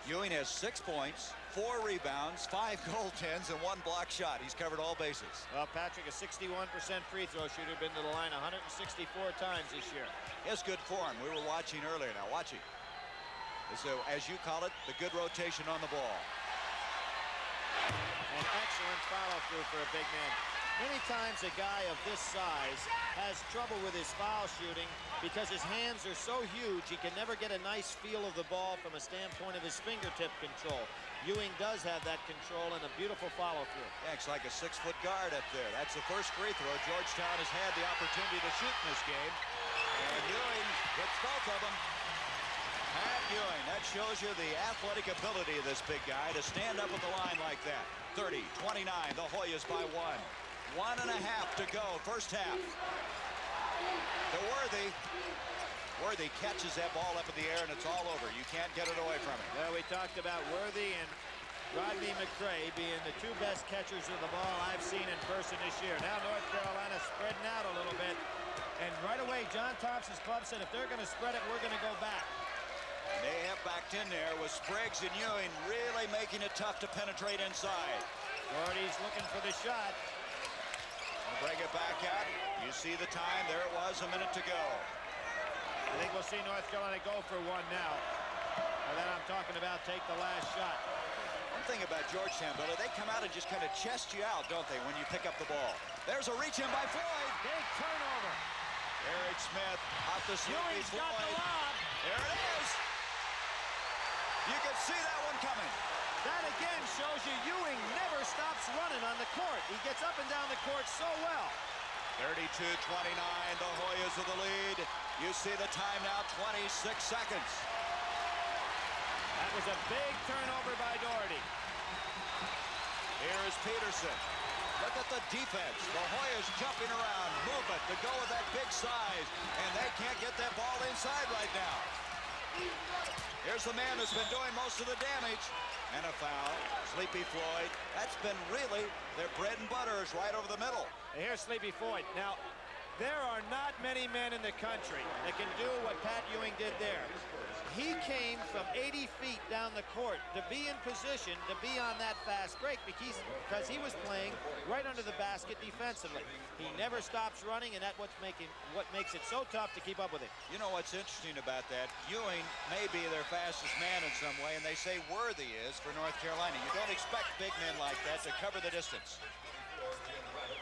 Ewing has 6 points, 4 rebounds, 5 goaltends, and 1 block shot. He's covered all bases. Well, Patrick, a 61% free throw shooter, been to the line 164 times this year. He has good form. We were watching earlier. Now watching. So, as you call it, the good rotation on the ball. An excellent follow-through for a big man. Many times a guy of this size has trouble with his foul shooting because his hands are so huge he can never get a nice feel of the ball from a standpoint of his fingertip control. Ewing does have that control and a beautiful follow-through. Yeah, it's like a 6-foot guard up there. That's the first free throw Georgetown has had the opportunity to shoot in this game. And Ewing hits both of them. Pat Ewing, that shows you the athletic ability of this big guy to stand up at the line like that. 30-29, the Hoyas by 1. 1.5 to go, first half. To Worthy. Worthy catches that ball up in the air, and it's all over. You can't get it away from him. Well, we talked about Worthy and Rodney McCray being the 2 best catchers of the ball I've seen in person this year. Now North Carolina spreading out a little bit. And right away, John Thompson's club said, if they're going to spread it, we're going to go back. They have backed in there with Spriggs and Ewing really making it tough to penetrate inside. Gordy's looking for the shot. Bring it back out. You see the time. There it was, a minute to go. I think we'll see North Carolina go for 1 now. And then I'm talking about take the last shot. One thing about Georgetown, Billy, they come out and just kind of chest you out, don't they, when you pick up the ball. There's a reach in by Floyd. Big turnover. Eric Smith off the Sleepy Ewing's Floyd. got the lob. There it is. You can see that one coming. That again shows you Ewing never stops running on the court. He gets up and down the court so well. 32-29, the Hoyas of the lead. You see the time now, 26 seconds. That was a big turnover by Doherty. Here is Peterson. Look at the defense. The Hoyas jumping around, movement to go with that big size, and they can't get that ball inside right now. Here's the man who's been doing most of the damage. And a foul. Sleepy Floyd. That's been really their bread and butter is right over the middle. And here's Sleepy Floyd. Now, there are not many men in the country that can do what Pat Ewing did there. He came from 80 feet down the court to be in position to be on that fast break because he was playing right under the basket defensively. He never stops running, and that's what makes it so tough to keep up with him. You know what's interesting about that? Ewing may be their fastest man in some way, and they say Worthy is for North Carolina. You don't expect big men like that to cover the distance.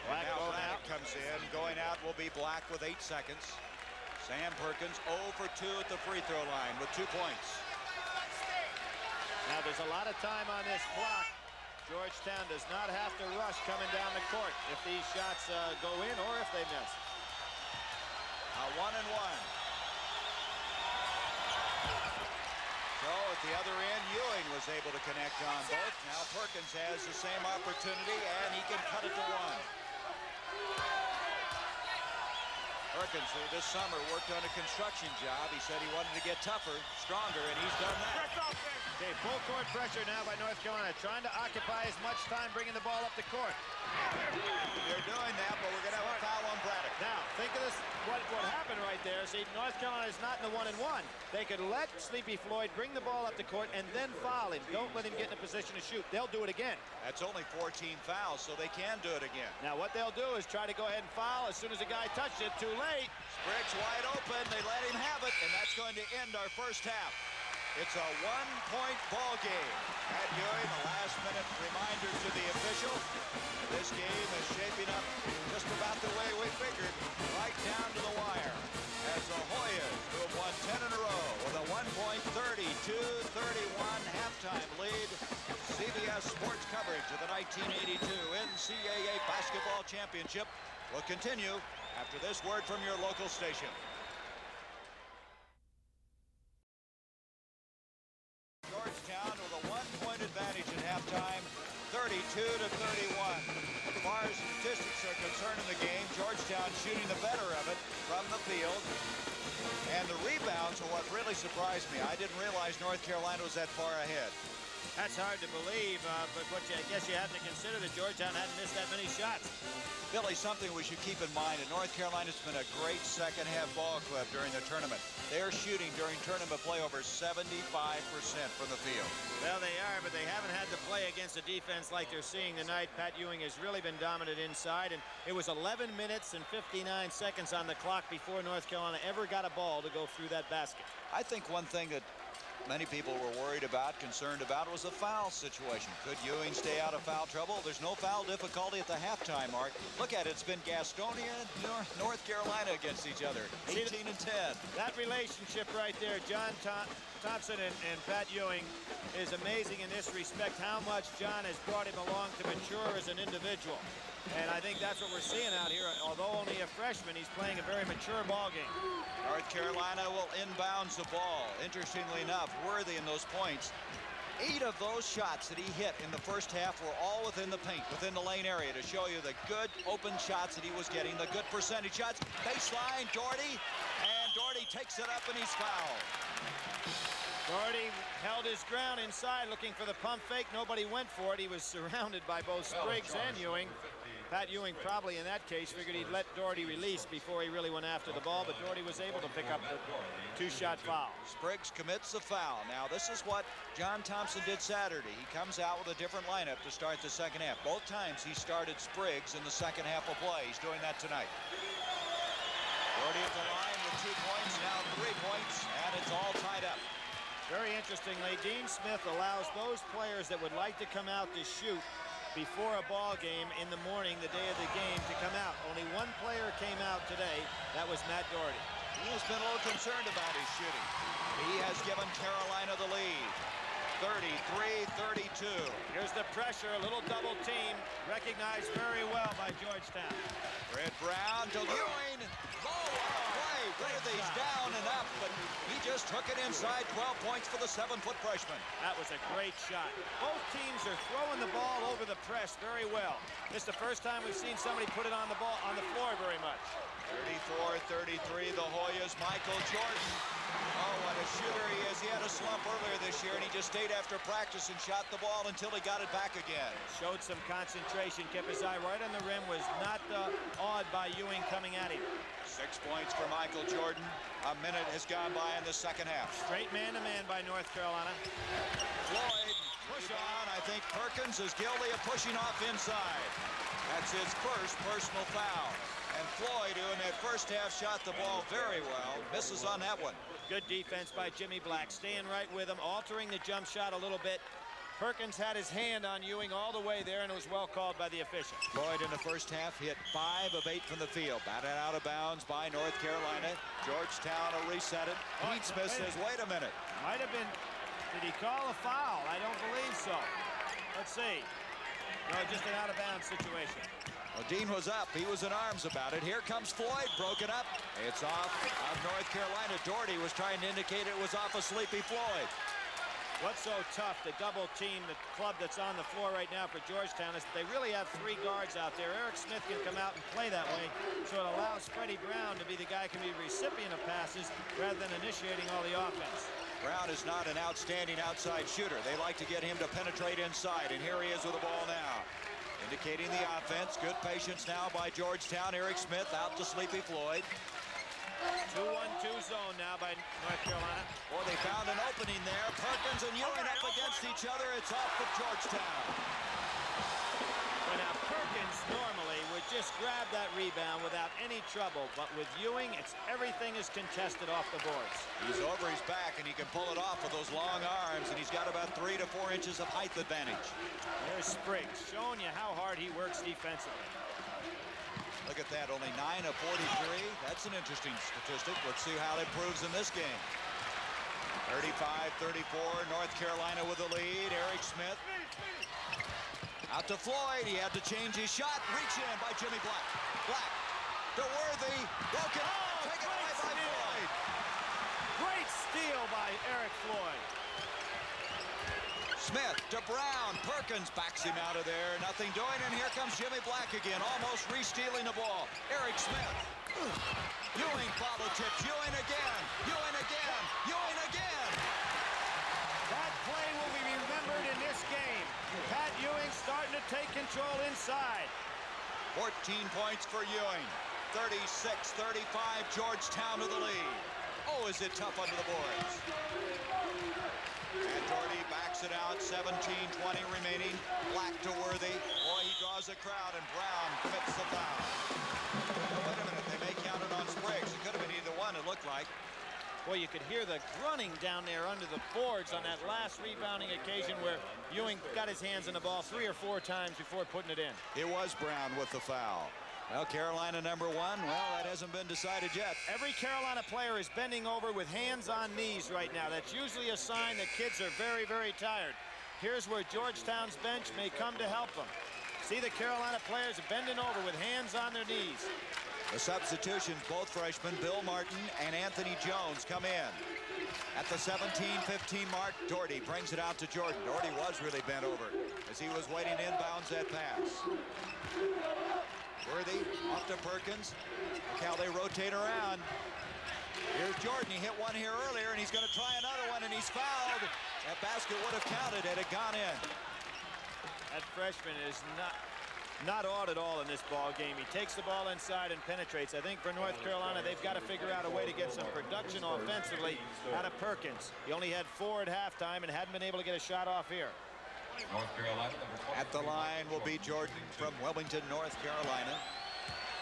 Black Now going out. Braddock comes in. Going out will be Black with 8 seconds. Sam Perkins 0 for 2 at the free throw line with 2 points. Now there's a lot of time on this clock. Georgetown does not have to rush coming down the court if these shots go in or if they miss. A 1-and-1. So at the other end, Ewing was able to connect on both. Now Perkins has the same opportunity, and he can cut it to 1. Perkins, who this summer worked on a construction job, he said he wanted to get tougher, stronger, and he's done that. Okay, full court pressure now by North Carolina, trying to occupy as much time bringing the ball up the court. They're doing that, but we're going to have a foul on Braddock. Now, think of this, what happened right there. See, North Carolina is not in the 1-and-1. They could let Sleepy Floyd bring the ball up the court and then foul him. Don't let him get in a position to shoot. They'll do it again. That's only 14 fouls, so they can do it again. Now, what they'll do is try to go ahead and foul as soon as the guy touched it. Too late. Spriggs wide open. They let him have it, and that's going to end our first half. It's a 1-point ball game. Pat Ewing, a last-minute reminder to the official. This game is shaping up just about the way we figured, right down to the wire. As the Hoyas, who have won 10 in a row, with a 1-point 32-31 halftime lead. CBS Sports coverage of the 1982 NCAA Basketball Championship will continue after this word from your local station. Georgetown with a 1-point advantage at halftime, 32-31. As far as statistics are concerned in the game, Georgetown shooting the better of it from the field. And the rebounds are what really surprised me. I didn't realize North Carolina was that far ahead. That's hard to believe, but I guess you have to consider that Georgetown hadn't missed that many shots. Billy, something we should keep in mind, and North Carolina's been a great second-half ball club during the tournament. They're shooting during tournament play over 75% from the field. Well, they are, but they haven't had to play against a defense like they're seeing tonight. Pat Ewing has really been dominant inside, and it was 11 minutes and 59 seconds on the clock before North Carolina ever got a ball to go through that basket. I think one thing that many people were worried about, concerned about, was the foul situation. Could Ewing stay out of foul trouble? There's no foul difficulty at the halftime mark. Look at it. It's been Gastonia and North Carolina against each other. 18 and 10. That relationship right there, John Thompson and Pat Ewing, is amazing in this respect, how much John has brought him along to mature as an individual. And I think that's what we're seeing out here. Although only a freshman, he's playing a very mature ball game. North Carolina will inbounds the ball. Interestingly enough, Worthy in those points. 8 of those shots that he hit in the first half were all within the paint, within the lane area, to show you the good open shots that he was getting, the good percentage shots. Baseline, Doherty, and Doherty takes it up and he's fouled. Doherty held his ground inside looking for the pump fake. Nobody went for it. He was surrounded by both Spriggs and Ewing. Pat Ewing probably in that case figured he'd let Doherty release before he really went after the ball, but Doherty was able to pick up the 2-shot foul. Spriggs commits the foul. Now this is what John Thompson did Saturday. He comes out with a different lineup to start the second half. Both times he started Spriggs in the second half of play. He's doing that tonight. Doherty at the line with 2 points, now 3 points, and it's all tied up. Very interestingly, Dean Smith allows those players that would like to come out to shoot before a ball game in the morning, the day of the game, to come out. Only one player came out today. That was Matt Doherty. He has been a little concerned about his shooting. He has given Carolina the lead. 33-32. Here's the pressure, a little double team, recognized very well by Georgetown. Red Brown to Ewing. Worthy's down and up, but he just took it inside. 12 points for the 7-foot freshman. That was a great shot. Both teams are throwing the ball over the press very well. This is the first time we've seen somebody put it on the floor very much. 34-33, the Hoyas. Michael Jordan. Oh, what a shooter he is. He had a slump earlier this year, and he just stayed after practice and shot the ball until he got it back again. Showed some concentration, kept his eye right on the rim, was not awed by Ewing coming at him. 6 points for Michael Jordan. A minute has gone by in the second half. Straight man-to-man by North Carolina. Floyd, push on. I think Perkins is guilty of pushing off inside. That's his first personal foul. And Floyd, who in that first half shot the ball very well, misses on that one. Good defense by Jimmy Black, staying right with him, altering the jump shot a little bit. Perkins had his hand on Ewing all the way there, and it was well called by the official. Floyd in the first half hit 5 of 8 from the field. Batted out of bounds by North Carolina. Georgetown will reset it. Pete Smith says, wait a minute. Might have been, did he call a foul? I don't believe so. Let's see. No, just an out-of-bounds situation. Well, Dean was up. He was in arms about it. Here comes Floyd, broken up. It's off of North Carolina. Doherty was trying to indicate it was off of Sleepy Floyd. What's so tough to double team the club that's on the floor right now for Georgetown is that they really have 3 guards out there. Eric Smith can come out and play that way, so it allows Freddie Brown to be the guy who can be recipient of passes rather than initiating all the offense. Brown is not an outstanding outside shooter. They like to get him to penetrate inside, and here he is with the ball now. Indicating the offense. Good patience now by Georgetown. Eric Smith out to Sleepy Floyd. 2-1-2 zone now by North Carolina. Well, they found an opening there. Perkins and Ewing up against each other. It's off of Georgetown. Well, now Perkins normally would just grab that rebound without any trouble, but with Ewing, everything is contested off the boards. He's over his back, and he can pull it off with those long arms, and he's got about 3 to 4 inches of height advantage. There's Spriggs showing you how hard he works defensively. Look at that, only 9 of 43. That's an interesting statistic. Let's see how it proves in this game. 35-34, North Carolina with the lead. Eric Smith. Out to Floyd. He had to change his shot. Reach in by Jimmy Black. Black to Worthy. Broken up. Taken away by Floyd. Great steal by Eric Floyd. Smith to Brown. Perkins backs him out of there. Nothing doing, and here comes Jimmy Black again, almost re-stealing the ball. Eric Smith. Ewing follow tips. Ewing again. Ewing again. Ewing again. That play will be remembered in this game. Pat Ewing starting to take control inside. 14 points for Ewing. 36-35, Georgetown to the lead. Oh, is it tough under the boards. And Doherty backs it out, 17-20 remaining. Black to Worthy. Boy, he draws a crowd, and Brown commits the foul. Wait a minute, they may count it on Spriggs. It could have been either one, it looked like. Boy, you could hear the grunting down there under the boards on that last rebounding occasion where Ewing got his hands on the ball 3 or 4 times before putting it in. It was Brown with the foul. Well, Carolina #1, well, that hasn't been decided yet. Every Carolina player is bending over with hands on knees right now. That's usually a sign that kids are very, very tired. Here's where Georgetown's bench may come to help them. See the Carolina players bending over with hands on their knees. The substitutions, both freshmen, Bill Martin and Anthony Jones, come in. At the 17-15 mark, Doherty brings it out to Jordan. Doherty was really bent over as he was waiting inbounds that pass. Worthy off to Perkins. Look how they rotate around. Here's Jordan. He hit one here earlier, and he's going to try another one, and he's fouled. That basket would have counted had it gone in. That freshman is not odd at all in this ball game. He takes the ball inside and penetrates. I think for North Carolina, they've got to figure out a way to get some production offensively out of Perkins. He only had 4 at halftime and hadn't been able to get a shot off here. North Carolina. At the line will be Jordan from Wilmington, North Carolina.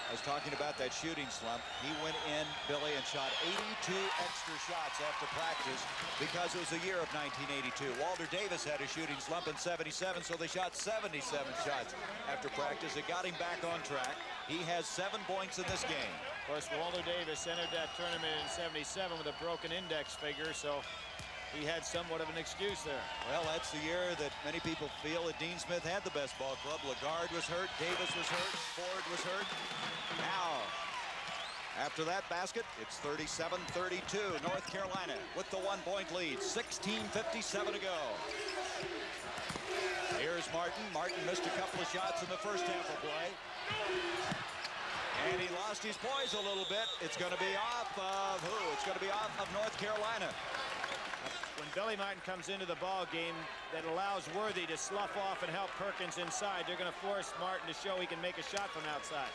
I was talking about that shooting slump. He went in, Billy, and shot 82 extra shots after practice because it was the year of 1982. Walter Davis had a shooting slump in '77, so they shot 77 shots after practice. It got him back on track. He has 7 points in this game. Of course, Walter Davis entered that tournament in '77 with a broken index finger, so he had somewhat of an excuse there. Well, that's the year that many people feel that Dean Smith had the best ball club. Lagarde was hurt, Davis was hurt, Ford was hurt. Now, after that basket, it's 37-32. North Carolina with the 1-point lead. 16:57 to go. Here's Martin. Martin missed a couple of shots in the first half of play. And he lost his poise a little bit. It's going to be off of who? It's going to be off of North Carolina. When Billy Martin comes into the ball game, that allows Worthy to slough off and help Perkins inside. They're going to force Martin to show he can make a shot from outside.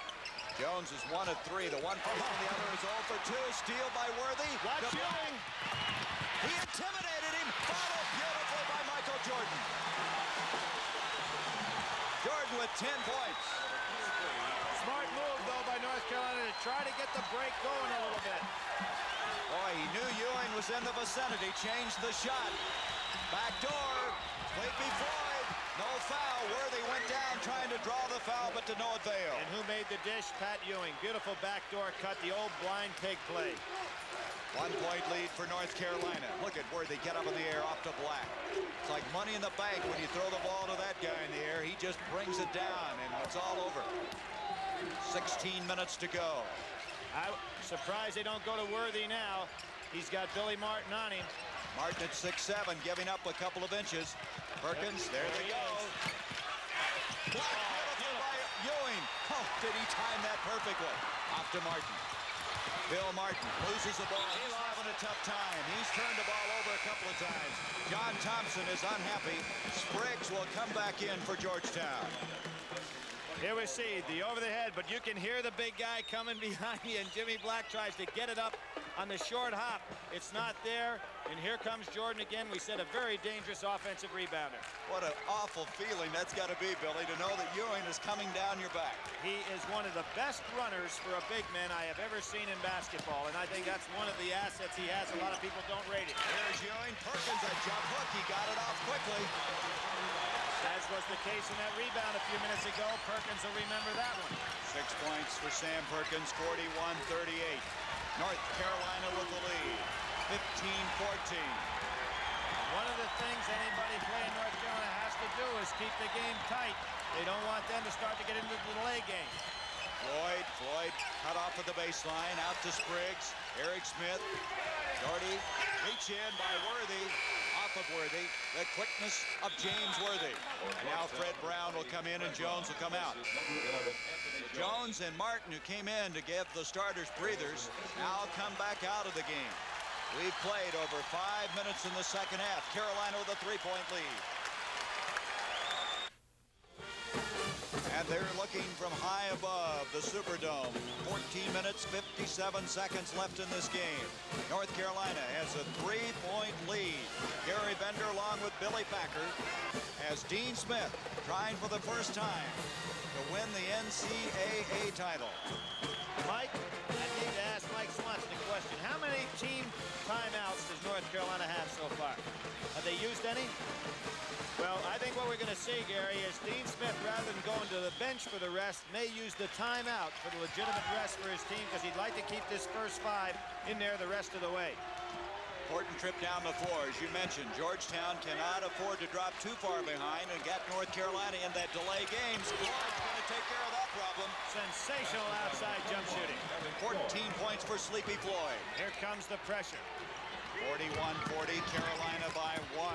Jones is 1 of 3. The one from the other is 0 for 2. Steal by Worthy. Watch Ewing. He intimidated him. Followed beautifully by Michael Jordan. Jordan with 10 points. Smart move, though, by North Carolina to try to get the break going a little bit. Boy, he knew Ewing was in the vicinity. Changed the shot. Back door. Sleepy Floyd. No foul. Worthy went down trying to draw the foul, but to no avail. And who made the dish? Pat Ewing. Beautiful backdoor cut, the old blind pig play. 1 point lead for North Carolina. Look at Worthy get up in the air off to Black. It's like money in the bank when you throw the ball to that guy in the air. He just brings it down, and it's all over. 16 minutes to go. I'm surprised they don't go to Worthy now. He's got Billy Martin on him. Martin at 6'7", giving up a couple of inches. Perkins, there they go. Blocked beautiful by Ewing. Oh, did he time that perfectly? Off to Martin. Bill Martin loses the ball. He's having a tough time. He's turned the ball over a couple of times. John Thompson is unhappy. Spriggs will come back in for Georgetown. Here we see the over the head, but you can hear the big guy coming behind you, and Jimmy Black tries to get it up on the short hop. It's not there, and here comes Jordan again. We said a very dangerous offensive rebounder. What an awful feeling that's got to be, Billy, to know that Ewing is coming down your back. He is one of the best runners for a big man I have ever seen in basketball, and I think that's one of the assets he has. A lot of people don't rate it. Here's Ewing. Perkins, a jump hook. He got it off quickly. As was the case in that rebound a few minutes ago. Perkins will remember that one. 6 points for Sam Perkins, 41-38. North Carolina with the lead, 15-14. One of the things anybody playing North Carolina has to do is keep the game tight. They don't want them to start to get into the delay game. Floyd cut off at the baseline, out to Spriggs. Eric Smith, Doherty, reach in by Worthy. Of Worthy, the quickness of James Worthy. And now Fred Brown will come in and Jones will come out. Jones and Martin, who came in to give the starters breathers, now come back out of the game. We've played over 5 minutes in the second half. Carolina with a 3-point lead. And they're looking from high above the Superdome. 14 minutes, 57 seconds left in this game. North Carolina has a 3-point lead. Gary Bender along with Billy Packer as Dean Smith trying for the first time to win the NCAA title. Mike, I need to ask Mike Swanson a question. How many team timeouts does North Carolina have so far? Have they used any? Well, I think what we're going to see, Gary, is Dean Smith, rather than going to the bench for the rest, may use the timeout for the legitimate rest for his team because he'd like to keep this first 5 in there the rest of the way. Important trip down the floor. As you mentioned, Georgetown cannot afford to drop too far behind and get North Carolina in that delay game. Floyd's going to take care of that problem. Sensational outside jump shooting. 14 points for Sleepy Floyd. Here comes the pressure. 41-40, Carolina by 1.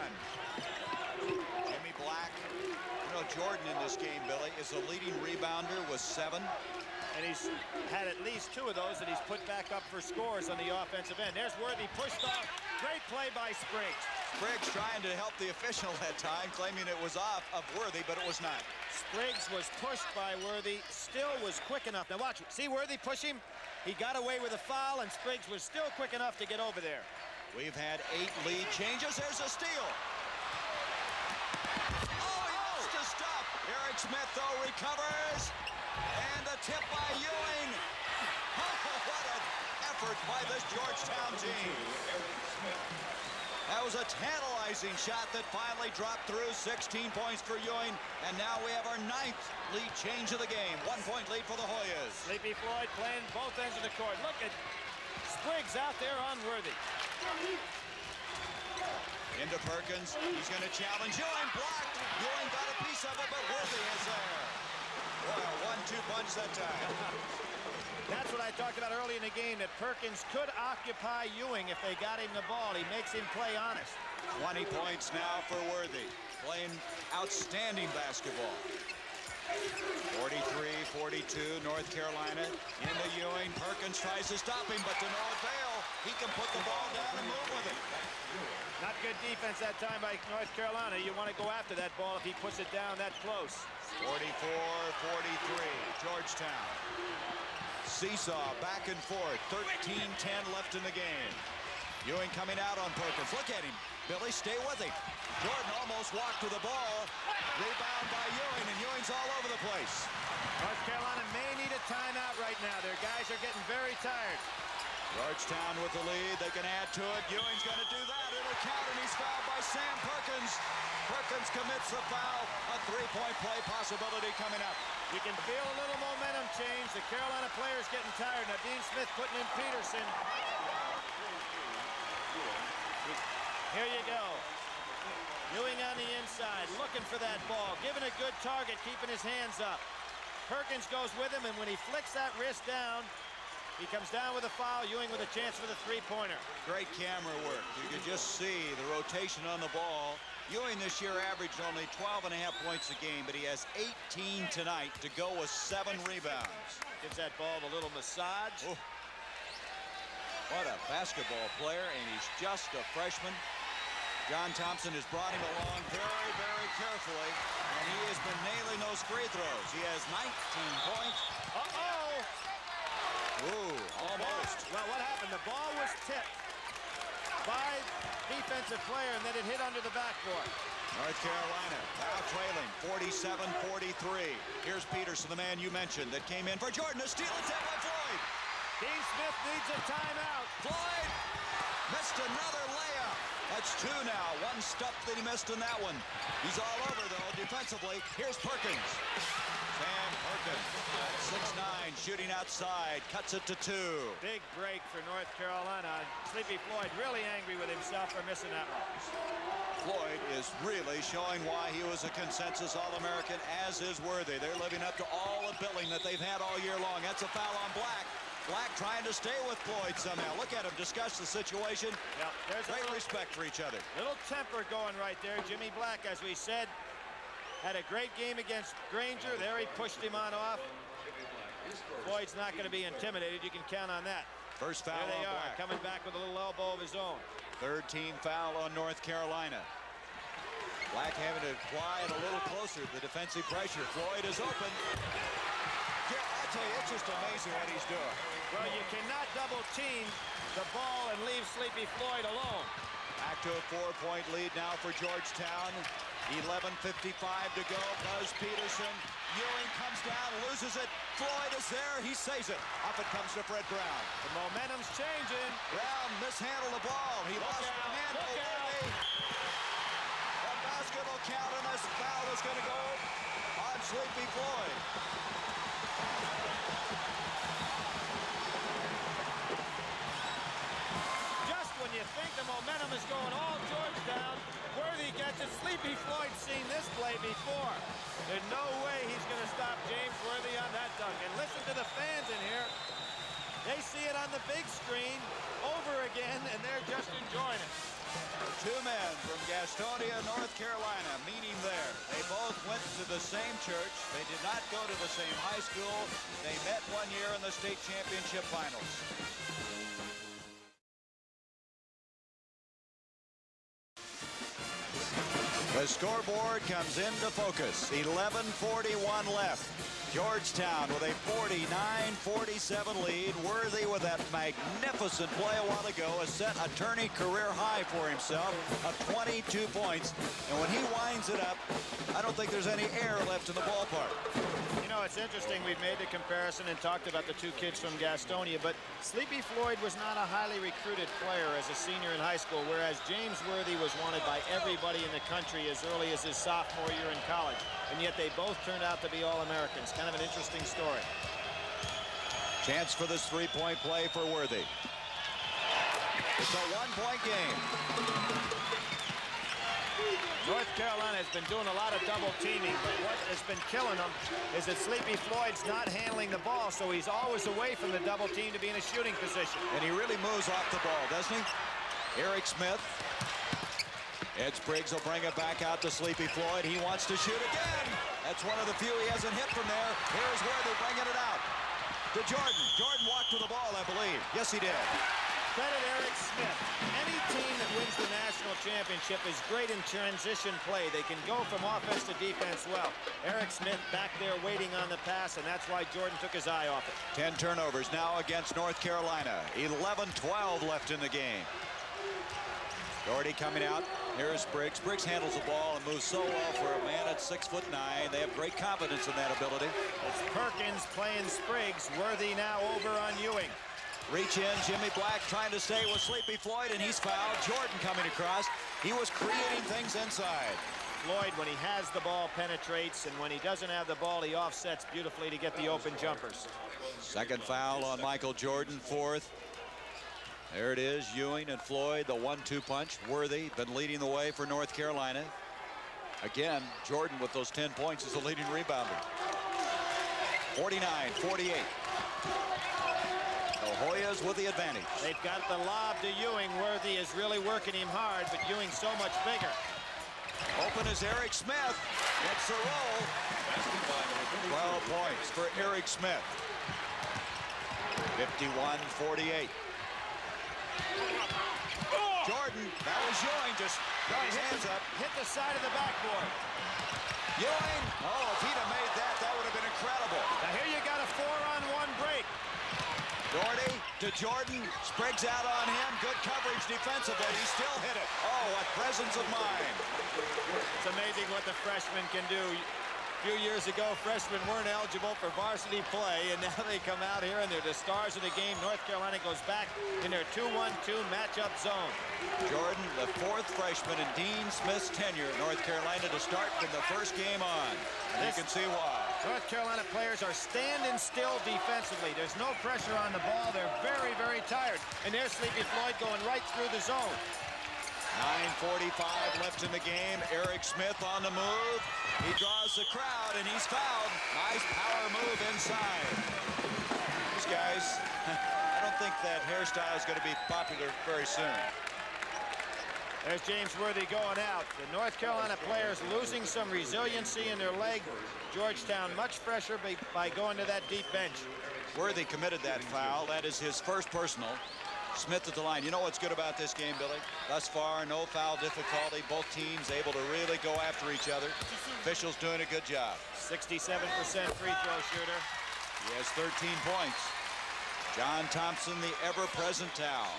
Jimmy Black. You know, Jordan in this game, Billy, is a leading rebounder with 7. And he's had at least 2 of those that he's put back up for scores on the offensive end. There's Worthy pushed off. Great play by Spriggs. Spriggs trying to help the official that time, claiming it was off of Worthy, but it was not. Spriggs was pushed by Worthy, still was quick enough. Now watch, see Worthy push him? He got away with a foul, and Spriggs was still quick enough to get over there. We've had 8 lead changes. There's a steal. Oh, he wants to stop. Eric Smith, though, recovers. And the tip by Ewing. Oh, what an effort by this Georgetown team. That was a tantalizing shot that finally dropped through. 16 points for Ewing. And now we have our 9th lead change of the game. 1-point lead for the Hoyas. Sleepy Floyd playing both ends of the court. Look at Spriggs out there on Worthy. Into Perkins. He's going to challenge Ewing. Blocked. Ewing got a piece of it, but Worthy is there. Boy, a 1-2 punch that time. That's what I talked about early in the game, that Perkins could occupy Ewing if they got him the ball. He makes him play honest. 20 points now for Worthy. Playing outstanding basketball. 43-42, North Carolina. Into Ewing. Perkins tries to stop him, but to no avail. He can put the ball down and move with it. Not good defense that time by North Carolina. You want to go after that ball if he puts it down that close. 44-43, Georgetown. seesaw back and forth. 13-10 left in the game. Ewing coming out on Perkins. Look at him. Billy, stay with him. Jordan almost walked to the ball. Rebound by Ewing, and Ewing's all over the place. North Carolina may need a timeout right now. Their guys are getting very tired. Georgetown with the lead. They can add to it. Ewing's going to do that. It'll count, and he's fouled by Sam Perkins. Perkins commits the foul. A three-point play possibility coming up. You can feel a little momentum change. The Carolina players getting tired. Now Dean Smith putting in Peterson. Here you go. Ewing on the inside, looking for that ball, giving a good target, keeping his hands up. Perkins goes with him, and when he flicks that wrist down, he comes down with a foul. Ewing with a chance for the three-pointer. Great camera work. You can just see the rotation on the ball. Ewing this year averaged only 12.5 points a game, but he has 18 tonight to go with 7 rebounds. Gives that ball a little massage. Oh. What a basketball player, and he's just a freshman. John Thompson has brought him along very, very carefully, and he has been nailing those free throws. He has 19 points. Uh-oh! Ooh, almost. Well, what happened? The ball was tipped by defensive player, and then it hit under the backboard. North Carolina now trailing 47-43. Here's Peterson, the man you mentioned, that came in for Jordan. A steal attempt by Floyd. Dean Smith needs a timeout. Floyd missed another layup. That's 2 now. One stop that he missed in that one. He's all over, though, defensively. Here's Perkins. Sam Perkins, 6'9", shooting outside, cuts it to 2. Big break for North Carolina. Sleepy Floyd really angry with himself for missing that one. Floyd is really showing why he was a consensus All-American, as is Worthy. They're living up to all the billing that they've had all year long. That's a foul on Black. Black trying to stay with Floyd somehow. Look at him discuss the situation. Yep, there's great respect for each other. Little temper going right there. Jimmy Black, as we said, had a great game against Granger. There he pushed him on off. Floyd's not going to be intimidated. You can count on that. First foul there they on are, Black. coming back with a little elbow of his own. Third team foul on North Carolina. Black having to apply it a little closer. The defensive pressure. Floyd is open. Yeah, I'll tell you, it's just amazing what he's doing. Well, you cannot double team the ball and leave Sleepy Floyd alone. Back to a 4-point lead now for Georgetown. 11:55 to go. Buzz Peterson. Ewing comes down, loses it. Floyd is there. He saves it. Up it comes to Fred Brown. The momentum's changing. Brown mishandled the ball. He lost the handle. A basket will count, and this foul is going to go on Sleepy Floyd. Just when you think the momentum is going all Georgetown, Worthy gets it. Sleepy Floyd's seen this play before. There's no way he's going to stop James Worthy on that dunk. And listen to the fans in here. They see it on the big screen over again, and they're just enjoying it. 2 men from Gastonia, North Carolina, meeting there. They both went to the same church. They did not go to the same high school. They met one year in the state championship finals. The scoreboard comes into focus. 11:41 left. Georgetown with a 49-47 lead. Worthy with that magnificent play a while ago has set a tourney career high for himself of 22 points. And when he winds it up, I don't think there's any air left in the ballpark. You know, it's interesting. We've made the comparison and talked about the 2 kids from Gastonia, but Sleepy Floyd was not a highly recruited player as a senior in high school, whereas James Worthy was wanted by everybody in the country as early as his sophomore year in college. And yet they both turned out to be All-Americans. Kind of an interesting story. Chance for this 3-point play for Worthy. It's a 1-point game. North Carolina has been doing a lot of double teaming, but what has been killing them is that Sleepy Floyd's not handling the ball, so he's always away from the double team to be in a shooting position. And he really moves off the ball, doesn't he? Eric Smith. Ed Spriggs will bring it back out to Sleepy Floyd. He wants to shoot again. That's one of the few he hasn't hit from there. Here's Worthy bringing it out to Jordan. Jordan walked to the ball, I believe. Yes, he did. Credit Eric Smith. Any team that wins the national national championship is great in transition play. They can go from offense to defense well. Eric Smith back there waiting on the pass, and that's why Jordan took his eye off it. 10 turnovers now against North Carolina. 11-12 left in the game. Doherty coming out. Here's Briggs. Briggs handles the ball and moves so well for a man at 6'9". They have great confidence in that ability. It's Perkins playing Spriggs. Worthy now over on Ewing. Reach in, Jimmy Black trying to stay with Sleepy Floyd, and he's fouled. Jordan coming across. He was creating things inside. Floyd, when he has the ball, penetrates, and when he doesn't have the ball, he offsets beautifully to get the open jumpers. Second foul on Michael Jordan, fourth. There it is, Ewing and Floyd, the 1-2 punch. Worthy been leading the way for North Carolina. Again, Jordan with those 10 points is the leading rebounder. 49-48. The Hoyas with the advantage. They've got the lob to Ewing. Worthy is really working him hard, but Ewing's so much bigger. Open is Eric Smith. Gets the roll. 12 points for Eric Smith. 51-48. Jordan, that was Ewing, just got his hands up. Hit the side of the backboard. Ewing, oh, if he'd have made that, that would have been incredible. Now here you got a 4-on-1 break. Doherty to Jordan, Spriggs out on him, good coverage defensively, he still hit it. Oh, what presence of mind. It's amazing what the freshmen can do. A few years ago, freshmen weren't eligible for varsity play, and now they come out here and they're the stars of the game. North Carolina goes back in their 2-1-2 matchup zone. Jordan, the fourth freshman in Dean Smith's tenure at North Carolina to start from the first game on. And you can see why. North Carolina players are standing still defensively. There's no pressure on the ball. They're very, very tired. And there's Sleepy Floyd going right through the zone. 9:45 left in the game. Eric Smith on the move. He draws the crowd, and he's fouled. Nice power move inside. These guys, I don't think that hairstyle is going to be popular very soon. There's James Worthy going out. The North Carolina players losing some resiliency in their leg. Georgetown much fresher by going to that deep bench. Worthy committed that foul. That is his first personal. Smith at the line. You know what's good about this game, Billy? Thus far, no foul difficulty. Both teams able to really go after each other. Officials doing a good job. 67% free throw shooter. He has 13 points. John Thompson, the ever-present towel.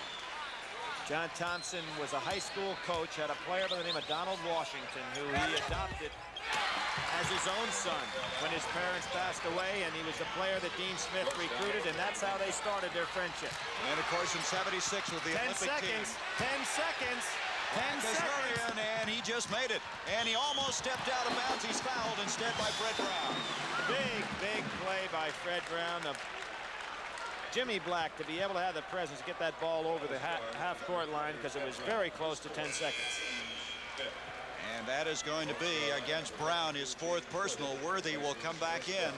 John Thompson was a high school coach, had a player by the name of Donald Washington, who he adopted as his own son when his parents passed away, and he was a player that Dean Smith recruited, and that's how they started their friendship. And of course in '76 with the Olympic team. 10 seconds. 10 seconds. And he just made it. And he almost stepped out of bounds. He's fouled instead by Fred Brown. Big play by Fred Brown. Jimmy Black to be able to have the presence to get that ball over the half-court line because it was very close to 10 seconds. And that is going to be against Brown, his fourth personal. Worthy will come back in.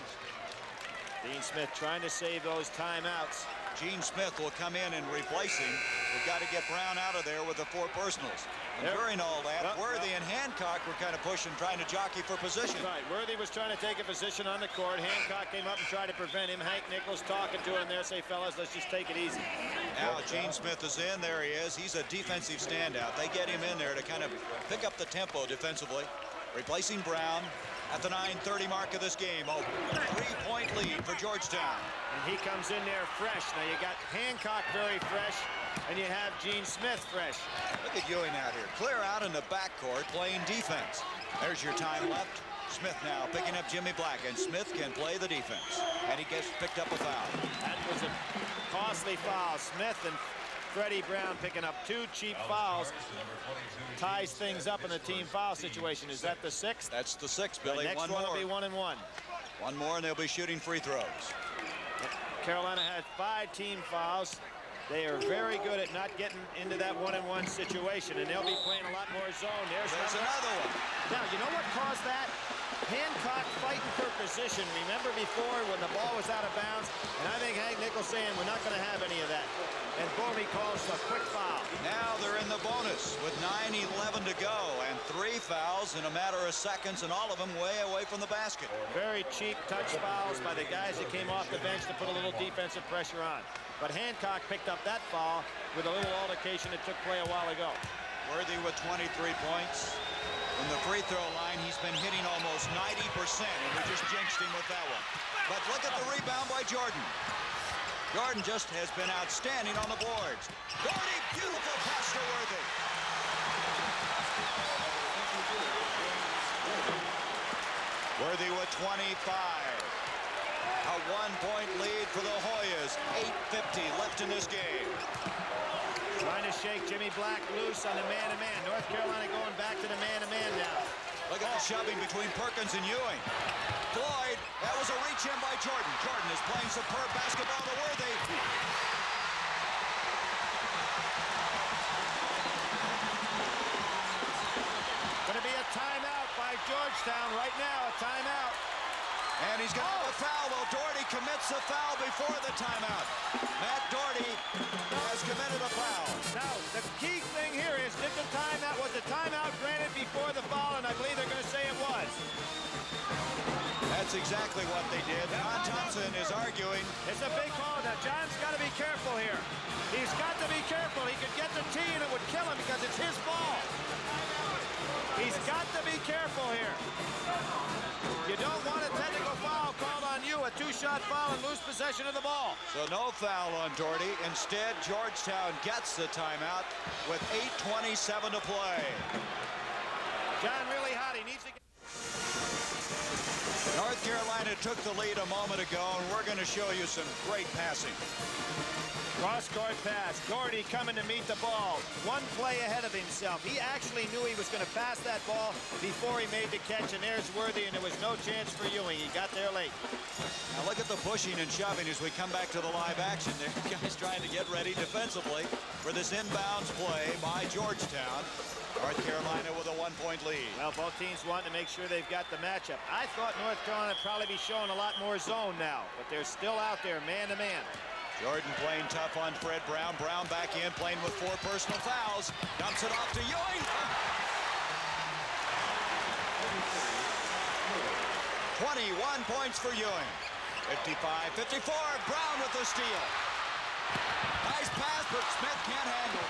Dean Smith trying to save those timeouts. Gene Smith will come in and replace him. We've got to get Brown out of there with the four personals. And during all that, Worthy and Hancock were kind of pushing, trying to jockey for position. Right, Worthy was trying to take a position on the court. Hancock came up and tried to prevent him. Hank Nichols talking to him there, say, fellas, let's just take it easy. Now Gene Smith is in. There he is. He's a defensive standout. They get him in there to kind of pick up the tempo defensively. Replacing Brown at the 9:30 mark of this game. A 3-point lead for Georgetown. And he comes in there fresh. Now you got Hancock very fresh, and you have Gene Smith fresh. Look at Ewing out here. Clear out in the backcourt playing defense. There's your time left. Smith now picking up Jimmy Black, and Smith can play the defense. And he gets picked up a foul. That was a costly foul. Smith and Freddie Brown picking up 2 cheap fouls. Ties things up in the team foul situation. Is that the 6th? That's the 6th, Billy. The next one will be 1 and 1. One more, and they'll be shooting free throws. Carolina had 5 team fouls. They are very good at not getting into that 1-and-1 situation, and they'll be playing a lot more zone. There's another one. Now, you know what caused that? Hancock fighting for position. Remember before when the ball was out of bounds? And I think Hank Nichols saying we're not going to have any of that. And boom, he calls a quick foul. Now they're in the bonus with 9:11 to go, and 3 fouls in a matter of seconds, and all of them way away from the basket. Very cheap touch fouls by the guys that came off the bench to put a little defensive pressure on. But Hancock picked up that foul with a little altercation that took play a while ago. Worthy with 23 points. From the free throw line, he's been hitting almost 90%, and we just jinxed him with that one. But look at the rebound by Jordan. Jordan just has been outstanding on the boards. Doherty, beautiful pass to Worthy. Worthy with 25. A 1-point lead for the Hoyas. 8:50 left in this game. Trying to shake Jimmy Black loose on the man-to-man. North Carolina going back to the man-to-man now. Look at the shoving between Perkins and Ewing. Floyd, that was a reach in by Jordan. Jordan is playing superb basketball to Worthy. Going to be a timeout by Georgetown right now, a timeout. And he's going to have a foul. Well, Doherty commits a foul before the timeout. Matt Doherty has committed a foul. Now, the key thing here is, was the timeout granted before the foul? And I believe they're going to say it was. That's exactly what they did. John Thompson is arguing. It's a big call. Now, John's got to be careful here. He's got to be careful. He could get the tee and it would kill him because it's his ball. He's got to be careful here. You don't want a technical foul called on you, a two-shot foul and lose possession of the ball. So no foul on Doherty. Instead, Georgetown gets the timeout with 8:27 to play. John really hot. He needs to get... North Carolina took the lead a moment ago, and we're going to show you some great passing. Cross-court pass. Doherty coming to meet the ball. One play ahead of himself. He actually knew he was going to pass that ball before he made the catch, and there's Worthy, and there was no chance for Ewing. He got there late. Now look at the pushing and shoving as we come back to the live action. There, guys trying to get ready defensively for this inbounds play by Georgetown. North Carolina with a 1-point lead. Well, both teams want to make sure they've got the matchup. I thought North Carolina would probably be showing a lot more zone now, but they're still out there man-to-man. Jordan playing tough on Fred Brown. Brown back in, playing with 4 personal fouls. Dumps it off to Ewing. 21 points for Ewing. 55-54. Brown with the steal. Nice pass, but Smith can't handle.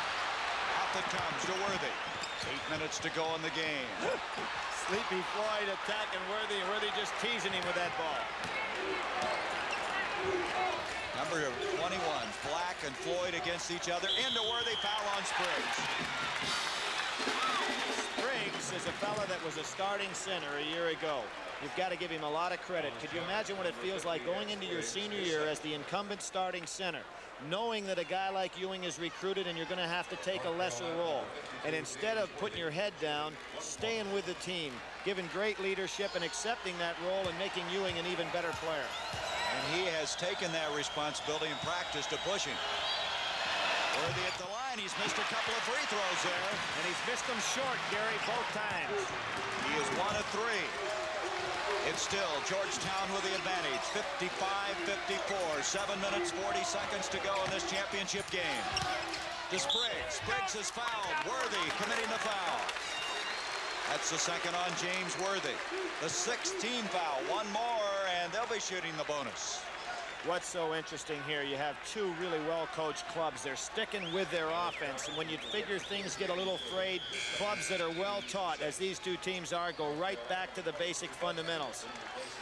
Off it comes to Worthy. 8 minutes to go in the game. Sleepy Floyd attacking Worthy, and Worthy just teasing him with that ball. Number 21, Black and Floyd against each other. Into Worthy, foul on Spriggs. Spriggs is a fella that was a starting center a year ago. You've got to give him a lot of credit. Could you imagine what it feels like going into your senior year as the incumbent starting center, knowing that a guy like Ewing is recruited and you're going to have to take a lesser role? And instead of putting your head down, staying with the team, giving great leadership and accepting that role and making Ewing an even better player. And he has taken that responsibility in practice to push him. Worthy at the line. He's missed a couple of free throws there. And he's missed them short, Gary, both times. He is 1 of 3. It's still Georgetown with the advantage. 55-54. 7 minutes, 40 seconds to go in this championship game. To Spriggs. Spriggs is fouled. Worthy committing the foul. That's the second on James Worthy. The 16th foul. One more, and they'll be shooting the bonus. What's so interesting here, you have two really well-coached clubs. They're sticking with their offense, and when you'd figure things get a little frayed, clubs that are well-taught, as these two teams are, go right back to the basic fundamentals.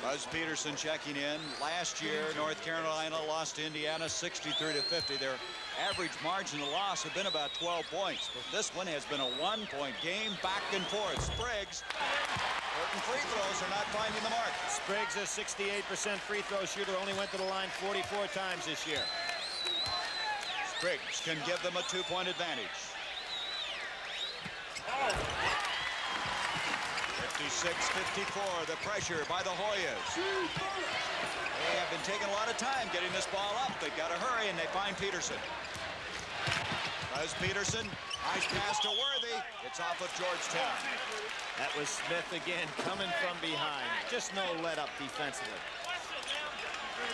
Buzz Peterson checking in. Last year, North Carolina lost to Indiana 63-50. Their average margin of loss had been about 12 points. But this one has been a 1-point game, back and forth. Spriggs, certain free throws are not finding the mark. Spriggs, a 68% free throw shooter, only went to the line 44 times this year. Spriggs can give them a 2-point advantage. 56-54, the pressure by the Hoyas. They have been taking a lot of time getting this ball up. They've got to hurry, and they find Peterson. Buzz Peterson, nice pass to Worthy. It's off of Georgetown. That was Smith again, coming from behind. Just no let up defensively.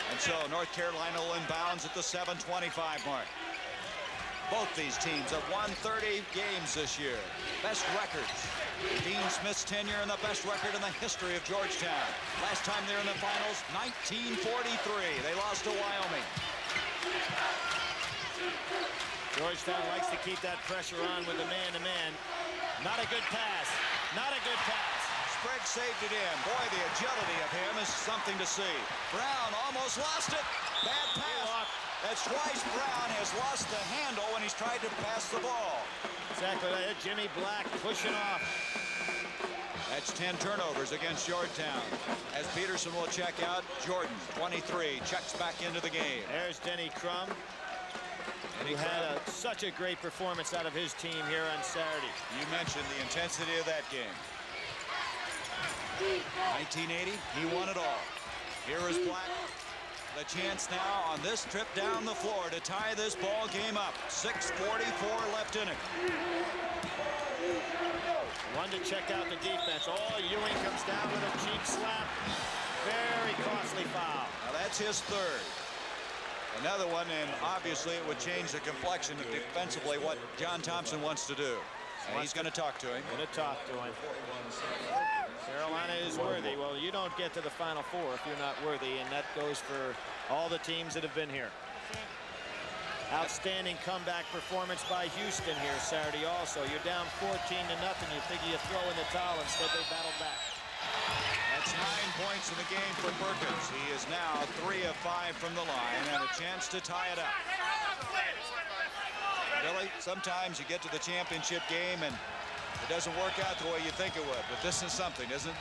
And so North Carolina will inbounds at the 7:25 mark. Both these teams have won 30 games this year. Best records. Dean Smith's tenure and the best record in the history of Georgetown. Last time they were in the finals, 1943. They lost to Wyoming. Georgetown likes to keep that pressure on with the man-to-man. Not a good pass. Not a good pass. Sprague saved it in. Boy, the agility of him is something to see. Brown almost lost it. Bad pass. That's twice Brown has lost the handle when he's tried to pass the ball. Exactly right. Jimmy Black pushing off. That's 10 turnovers against Georgetown. As Peterson will check out, Jordan, 23, checks back into the game. There's Denny Crum, who had such a great performance out of his team here on Saturday. You mentioned the intensity of that game. 1980, he won it all. Here is Black. The chance now on this trip down the floor to tie this ball game up. 6:44 left in it. One to check out the defense. Oh, Ewing comes down with a cheap slap. Very costly foul. Now that's his third. Another one, and obviously it would change the complexion of defensively what John Thompson wants to do. And he's going to talk to him. Going to talk to him. Carolina is worthy. Well, you don't get to the Final Four if you're not worthy, and that goes for all the teams that have been here. Outstanding comeback performance by Houston here Saturday also. You're down 14-0. You figure you throw in the towel. Instead, they battled back. That's 9 points in the game for Perkins. He is now 3 of 5 from the line and a chance to tie it up. Really, sometimes you get to the championship game and it doesn't work out the way you think it would. But this is something, isn't it?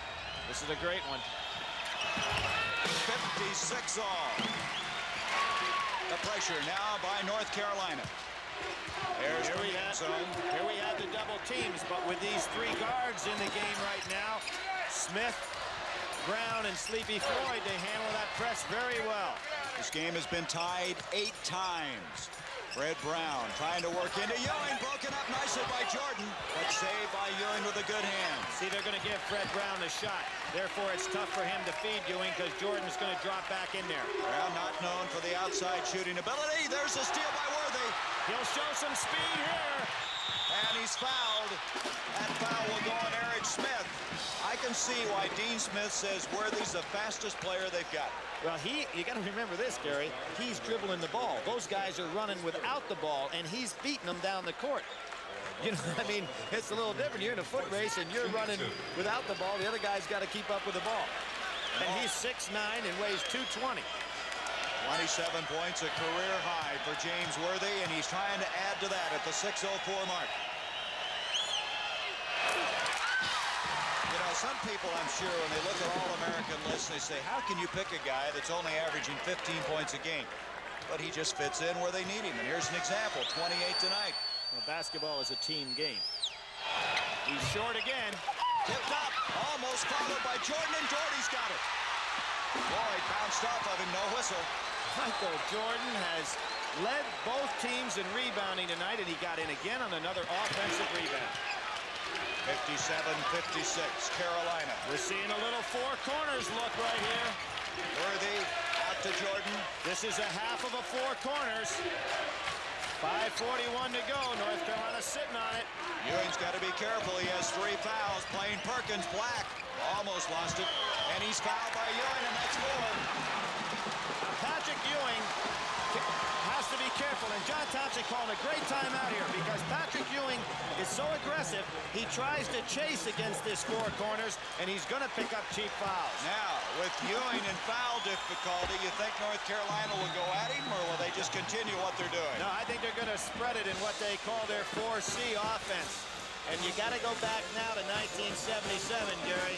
This is a great one. 56 all. The pressure now by North Carolina. There's Here we have the double teams, but with these three guards in the game right now, Smith, Brown, and Sleepy Floyd, they handle that press very well. This game has been tied 8 times. Fred Brown trying to work into Ewing, broken up nicely by Jordan, but saved by Ewing with a good hand. See, they're going to give Fred Brown a shot. Therefore, it's tough for him to feed Ewing because Jordan's going to drop back in there. Brown not known for the outside shooting ability. There's a steal by Worthy. He'll show some speed here. And he's fouled. That foul will go on Eric Smith. I can see why Dean Smith says Worthy's the fastest player they've got. Well, you got to remember this, Gary. He's dribbling the ball. Those guys are running without the ball, and he's beating them down the court. You know, I mean, it's a little different. You're in a foot race, and you're running without the ball. The other guy's got to keep up with the ball. And he's 6'9" and weighs 220. 27 points, a career high for James Worthy, and he's trying to add to that at the 6:04 mark. You know, some people, I'm sure, when they look at All-American lists, they say, how can you pick a guy that's only averaging 15 points a game? But he just fits in where they need him. And here's an example, 28 tonight. Well, basketball is a team game. He's short again. Tipped up, almost followed by Jordan, and Jordy's got it. Floyd bounced off of him, no whistle. Michael Jordan has led both teams in rebounding tonight, and he got in again on another offensive rebound. 57-56, Carolina. We're seeing a little four corners look right here. Worthy out to Jordan. This is a half of a four corners. 5:41 to go. North Carolina sitting on it. Ewing's got to be careful. He has 3 fouls. Playing Perkins. Black almost lost it. And he's fouled by Ewing, and that's 4. Patrick Ewing has to be careful, and John Thompson calling a great timeout here because Patrick Ewing is so aggressive. He tries to chase against this four corners, and he's going to pick up cheap fouls. Now, with Ewing in foul difficulty, you think North Carolina will go at him, or will they just continue what they're doing? No, I think they're going to spread it in what they call their 4C offense. And you got to go back now to 1977, Gary,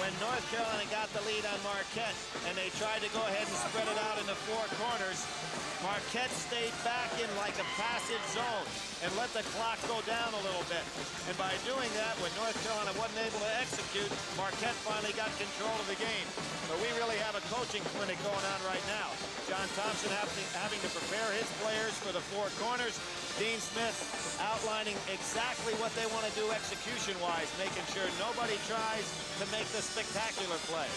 when North Carolina got the lead on Marquette, and they tried to go ahead and spread it out in the four corners. Marquette stayed back in like a passive zone and let the clock go down a little bit. And by doing that, when North Carolina wasn't able to execute, Marquette finally got control of the game. So we really have a coaching clinic going on right now. John Thompson having to prepare his players for the four corners. Dean Smith outlining exactly what they want to do execution-wise, making sure nobody tries to make the spectacular play.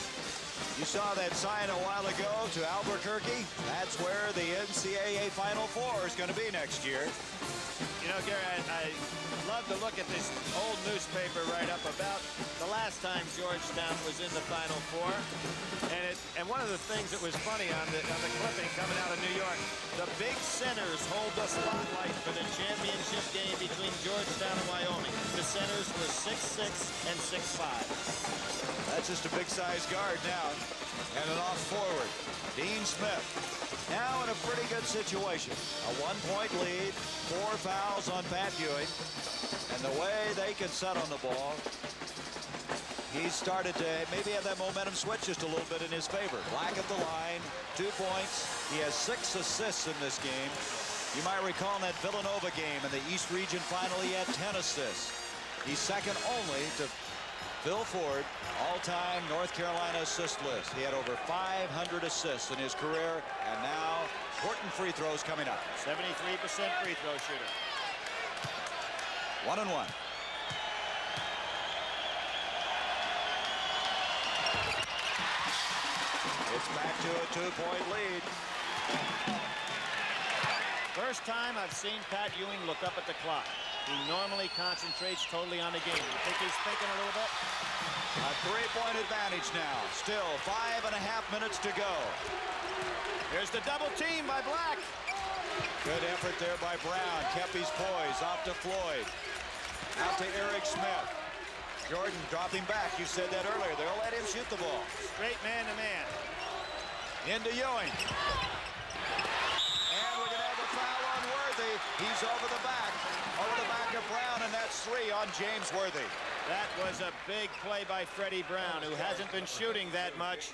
You saw that sign a while ago to Albuquerque. That's where the NCAA Final Four is going to be next year. You know, Gary, I love to look at this old newspaper write-up about the last time Georgetown was in the Final Four. And one of the things that was funny on the clipping coming out of New York, the big centers hold the spotlight for the championship game between Georgetown and Wyoming. The centers were 6'6" and 6'5". That's just a big-sized guard now. And an off forward. Dean Smith now in a pretty good situation. A 1-point lead, 4 fouls on Pat Ewing. And the way they can set on the ball, he started to maybe have that momentum switch just a little bit in his favor. Black at the line, 2 points. He has 6 assists in this game. You might recall in that Villanova game in the East Region final, he had 10 assists. He's second only to Phil Ford, all-time North Carolina assist list. He had over 500 assists in his career, and now important free throws coming up. 73% free throw shooter. 1-1. It's back to a 2-point lead. First time I've seen Pat Ewing look up at the clock. He normally concentrates totally on the game. You think he's thinking a little bit? A 3-point advantage now. Still 5.5 minutes to go. Here's the double team by Black. Good effort there by Brown. Kept his poise. Off to Floyd. Out to Eric Smith. Jordan dropping back. You said that earlier. They'll let him shoot the ball. Straight man-to-man. Into Ewing. And we're going to have a foul on Worthy. He's over the back of Brown, and that's 3 on James Worthy. That was a big play by Freddie Brown, who hasn't been shooting that much.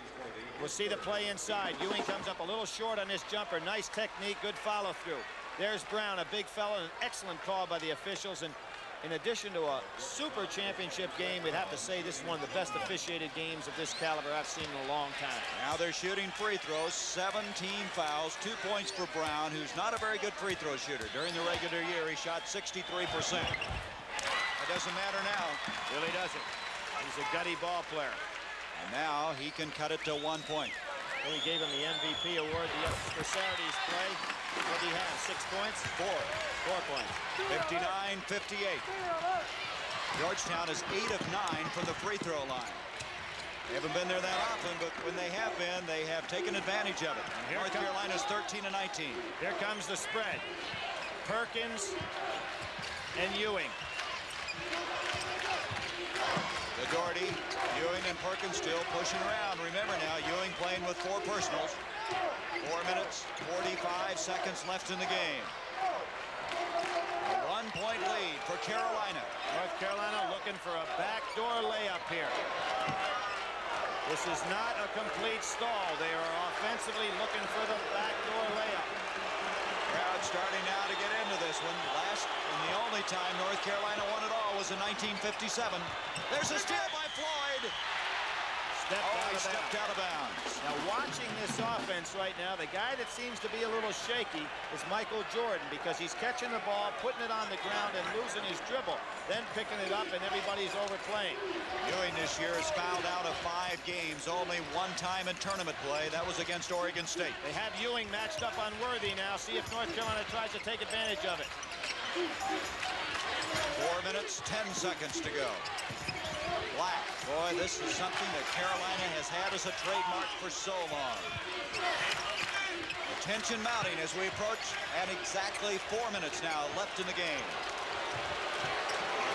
We'll see the play inside. Ewing comes up a little short on this jumper. Nice technique, good follow-through. There's Brown, a big fella, an excellent call by the officials. And in addition to a super championship game, we'd have to say this is one of the best officiated games of this caliber I've seen in a long time. Now they're shooting free throws, 17 fouls, 2 points for Brown, who's not a very good free throw shooter. During the regular year, he shot 63%. It doesning matter now. Really doesn't. He's a gutty ball player. And now he can cut it to 1 point. Well, we gave him the MVP award for Saturday's play. What did he have? 6 points? 4 points. 59-58. Georgetown is 8 of 9 from the free throw line. They haven't been there that often, but when they have been, they have taken advantage of it. North Carolina's 13-19. Here comes the spread. Perkins and Ewing. The Doherty, Ewing and Perkins still pushing around. Remember now, Ewing playing with 4 personals. 4 minutes, 45 seconds left in the game. A 1-point lead for Carolina. North Carolina looking for a backdoor layup here. This is not a complete stall. They are offensively looking for the backdoor layup. Crowd starting now to get into this one. Last and the only time North Carolina won it all was in 1957. There's a steal by Floyd. Stepped out of bounds. Now watching this offense right now, the guy that seems to be a little shaky is Michael Jordan, because he's catching the ball, putting it on the ground and losing his dribble, then picking it up, and everybody's overplaying. Ewing this year is fouled out of 5 games, only 1 time in tournament play. That was against Oregon State. They have Ewing matched up on Worthy now. See if North Carolina tries to take advantage of it. 4 minutes, 10 seconds to go. Black, boy, this is something that Carolina has had as a trademark for so long. The tension mounting as we approach, and exactly 4 minutes now left in the game.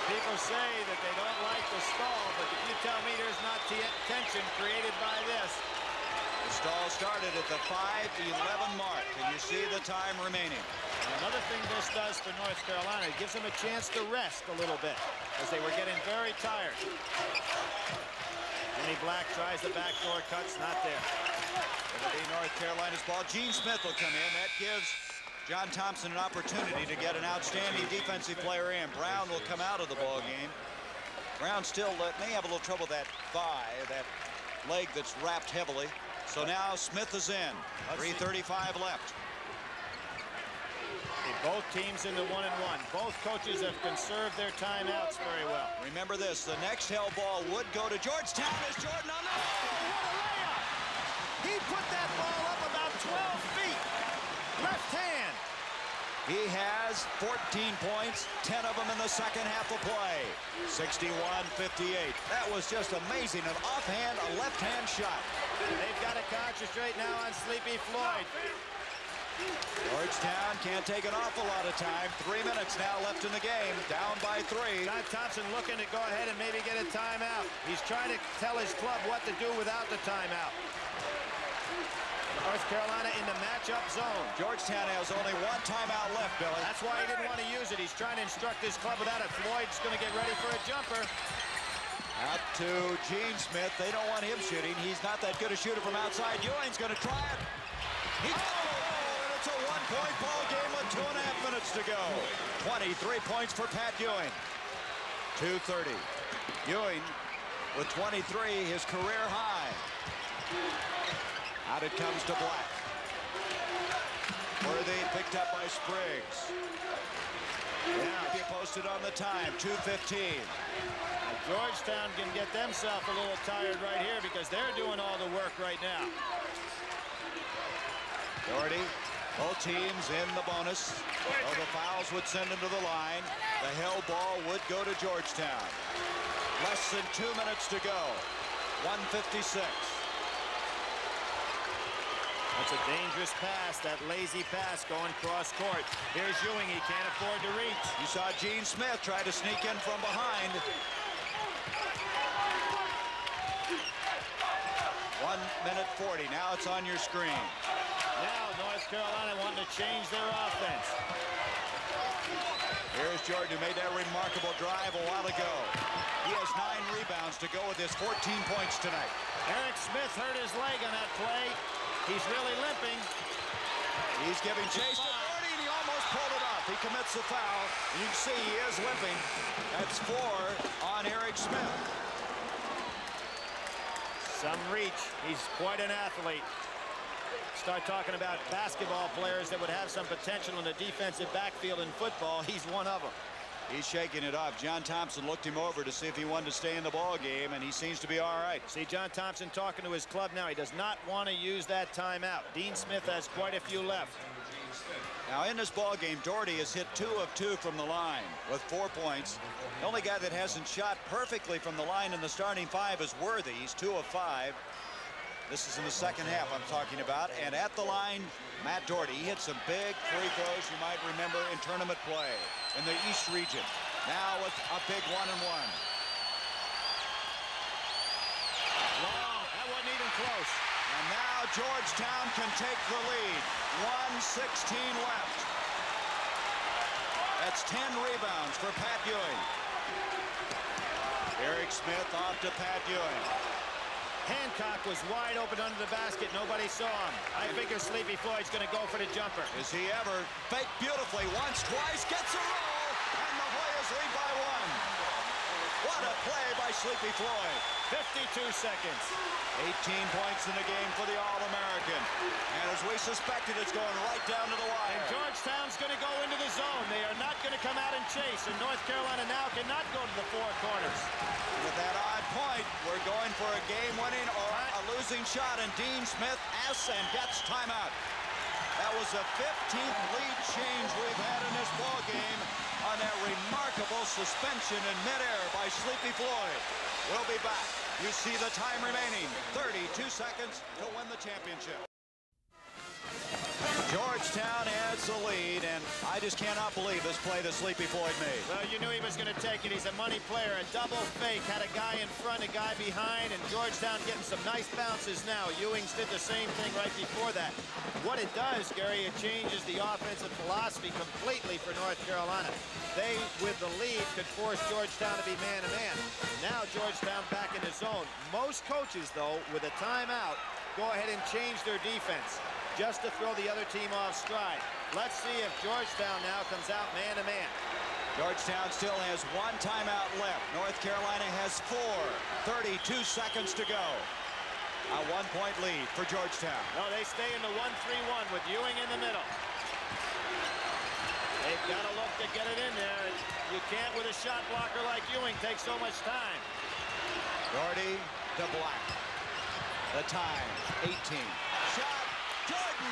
People say that they don't like the stall, but if you tell me there's not tension created by this. The stall started at the 5:11 mark, and you see the time remaining. And another thing this does for North Carolina, it gives them a chance to rest a little bit, as they were getting very tired. Jimmy Black tries the backdoor cuts, not there. It'll be North Carolina's ball. Gene Smith will come in. That gives John Thompson an opportunity to get an outstanding defensive player in. Brown will come out of the ball game. Brown still may have a little trouble with that thigh, that leg that's wrapped heavily. So now Smith is in. 3:35 left. Both teams in the 1-and-1. Both coaches have conserved their timeouts very well. Remember this, the next held ball would go to Georgetown. Is Jordan on the layup? He put that ball up about 12 feet. Left hand. He has 14 points, 10 of them in the the second half of play. 61-58. That was just amazing. An offhand, a left-hand shot. They've got to concentrate now on Sleepy Floyd. Georgetown can't take an awful lot of time. 3 minutes now left in the game. Down by 3. John Thompson looking to go ahead and maybe get a timeout. He's trying to tell his club what to do without the timeout. North Carolina in the matchup zone. Georgetown has only 1 timeout left, Billy. That's why he didn't want to use it. He's trying to instruct his club without it. Floyd's going to get ready for a jumper. Out to Gene Smith. They don't want him shooting. He's not that good a shooter from outside. Ewing's going to try it. He and it's a 1-point ball game with 2.5 minutes to go. 23 points for Pat Ewing. 2:30. Ewing with 23, his career high. Out it comes to Black. Worthy picked up by Spriggs. Yeah, he posted on the time, 2:15. Georgetown can get themselves a little tired right here because they're doing all the work right now. Doherty, both teams in the bonus. So the fouls would send him to the line. The held ball would go to Georgetown. Less than 2 minutes to go. 1:56. That's a dangerous pass, that lazy pass going cross court. Here's Ewing, he can't afford to reach. You saw Gene Smith try to sneak in from behind. 1:40, now it's on your screen. Now North Carolina wanting to change their offense. Here's Jordan, who made that remarkable drive a while ago. He has 9 rebounds to go with his 14 points tonight. Eric Smith hurt his leg on that play. He's really limping. He's giving chase to Doherty, and he almost pulled it off. He commits the foul, and you can see he is limping. That's 4 on Eric Smith. Some reach. He's quite an athlete. Start talking about basketball players that would have some potential in the defensive backfield in football. He's one of them. He's shaking it off. John Thompson looked him over to see if he wanted to stay in the ball game, and he seems to be all right. See John Thompson talking to his club now. He does not want to use that timeout. Dean Smith has quite a few left. Now in this ball game, Doherty has hit 2 of 2 from the line with 4 points. The only guy that hasn't shot perfectly from the line in the starting 5 is Worthy. He's 2 of 5. This is in the second half I'm talking about. And at the line, Matt Doherty. He hit some big free throws you might remember in tournament play in the East region. Now with a big 1-and-1. Long. That wasn't even close. And now Georgetown can take the lead. 1:16 left. That's 10 rebounds for Pat Ewing. Eric Smith off to Pat Ewing. Hancock was wide open under the basket. Nobody saw him. I figure Sleepy Floyd's going to go for the jumper. Is he ever? Fake beautifully once, twice, gets a roll, and the Hoyas lead by 1. What a play by Sleepy Floyd. 52 seconds. 18 points in the game for the All-American. And as we suspected, it's going right down to the wire. And Georgetown's going to go into the zone. They are not going to come out and chase. And North Carolina now cannot go to the 4 corners. With that odd point, we're going for a game-winning or a losing shot. And Dean Smith asks and gets timeout. That was the 15th lead change we've had in this ball game on that remarkable suspension in midair by Sleepy Floyd. We'll be back. You see the time remaining. 32 seconds to win the championship. Georgetown adds the lead, and I just cannot believe this play that Sleepy Floyd made. Well, you knew he was going to take it. He's a money player. A double fake. Had a guy in front, a guy behind, and Georgetown getting some nice bounces now. Ewings did the same thing right before that. What it does, Gary, it changes the offensive philosophy completely for North Carolina. They, with the lead, could force Georgetown to be man-to-man. Now Georgetown back in the zone. Most coaches, though, with a timeout, go ahead and change their defense just to throw the other team off stride. Let's see if Georgetown now comes out man-to-man. Georgetown still has 1 timeout left. North Carolina has 4. 32 seconds to go. A 1-point lead for Georgetown. No, they stay in the 1-3-1 with Ewing in the middle. They've got to look to get it in there. You can't, with a shot blocker like Ewing, take so much time. Doherty to Black. The time, 18. Shot, Jordan,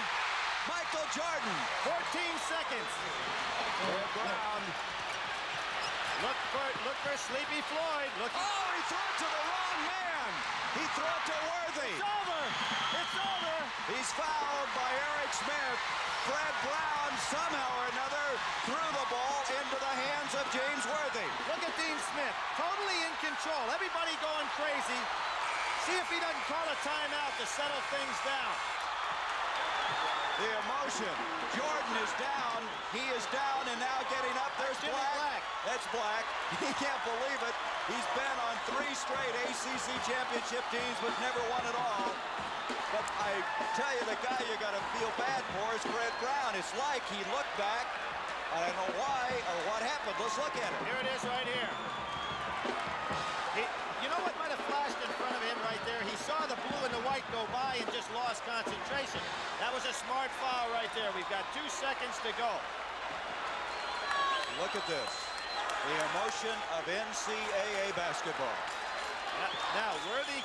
Michael Jordan. 14 seconds. Brown Look for Sleepy Floyd. Oh, he threw it to the wrong man. He threw it to Worthy. It's over. It's over. He's fouled by Eric Smith. Fred Brown somehow or another threw the ball into the hands of James Worthy. Look at Dean Smith, totally in control. Everybody going crazy. See if he doesn't call a timeout to settle things down. The emotion. Jordan is down. He is down and now getting up. There's Black. That's Black. He can't believe it. He's been on 3 straight ACC championship teams but never won at all. But I tell you, the guy you got to feel bad for is Fred Brown. It's like he looked back. I don't know why or what happened. Let's look at it. Here it is right here. You know what might have flashed in front of him right there? He saw the blue and the white go by and just lost concentration. That was a smart foul right there. We've got 2 seconds to go. Look at this. The emotion of NCAA basketball. Now, Worthy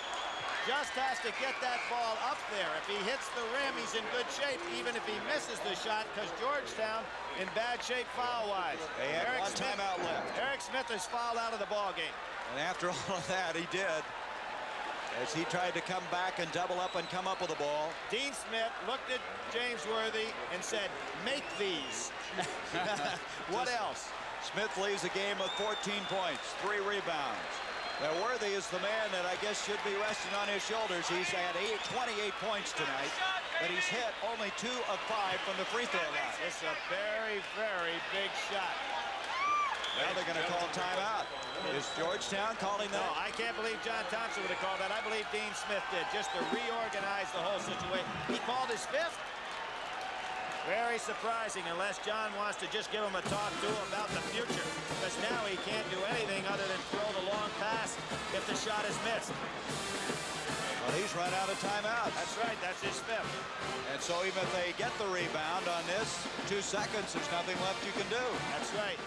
just has to get that ball up there. If he hits the rim, he's in good shape, even if he misses the shot, because Georgetown in bad shape foul-wise. They have one timeout left. Eric Smith is fouled out of the ball game. And after all of that, he did. As he tried to come back and double up and come up with the ball. Dean Smith looked at James Worthy and said, make these. What else? Smith leaves the game with 14 points, 3 rebounds. Now, Worthy is the man that I guess should be resting on his shoulders. He's had 28 points tonight, but he's hit only 2 of 5 from the free throw line. It's a very, very big shot. Now they're going to call timeout. Is Georgetown calling that? No, I can't believe John Thompson would have called that. I believe Dean Smith did, just to reorganize the whole situation. He called his 5th. Very surprising, unless John wants to just give him a talk to about the future, because now he can't do anything other than throw the long pass if the shot is missed. Well, he's run out of timeouts. That's right, that's his 5th. And so even if they get the rebound on this, 2 seconds, there's nothing left you can do. That's right.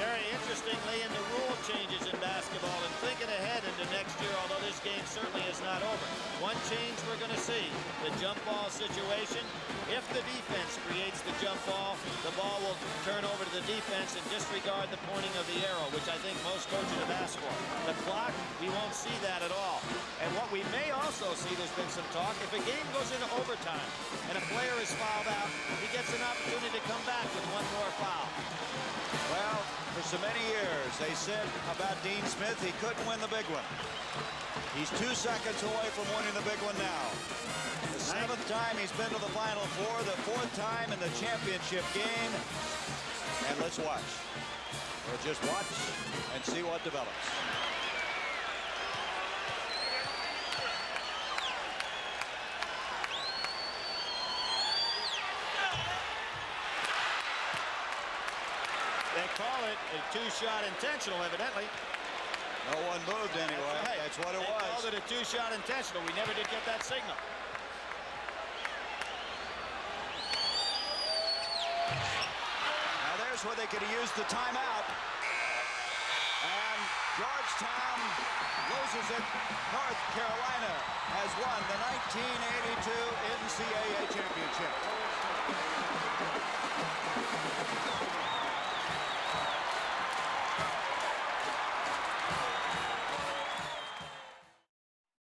Very interestingly, in the rule changes in basketball and thinking ahead into next year, although this game certainly is not over. One change we're going to see, the jump ball situation. If the defense creates the jump ball will turn over to the defense and disregard the pointing of the arrow, which I think most coaches have asked for. The clock, we won't see that at all. And what we may also see, there's been some talk, if a game goes into overtime and a player is fouled out, he gets an opportunity to come back with 1 more foul. Well, for so many years, they said about Dean Smith, he couldn't win the big one. He's 2 seconds away from winning the big one now. The 7th time he's been to the Final Four, the 4th time in the championship game. And let's watch. We'll just watch and see what develops. They call it a 2-shot intentional, evidently. No one moved anyway. Right. That's what it They was. called it a 2-shot intentional. We never did get that signal. Now there's where they could have used the timeout. And Georgetown loses it. North Carolina has won the 1982 NCAA championship.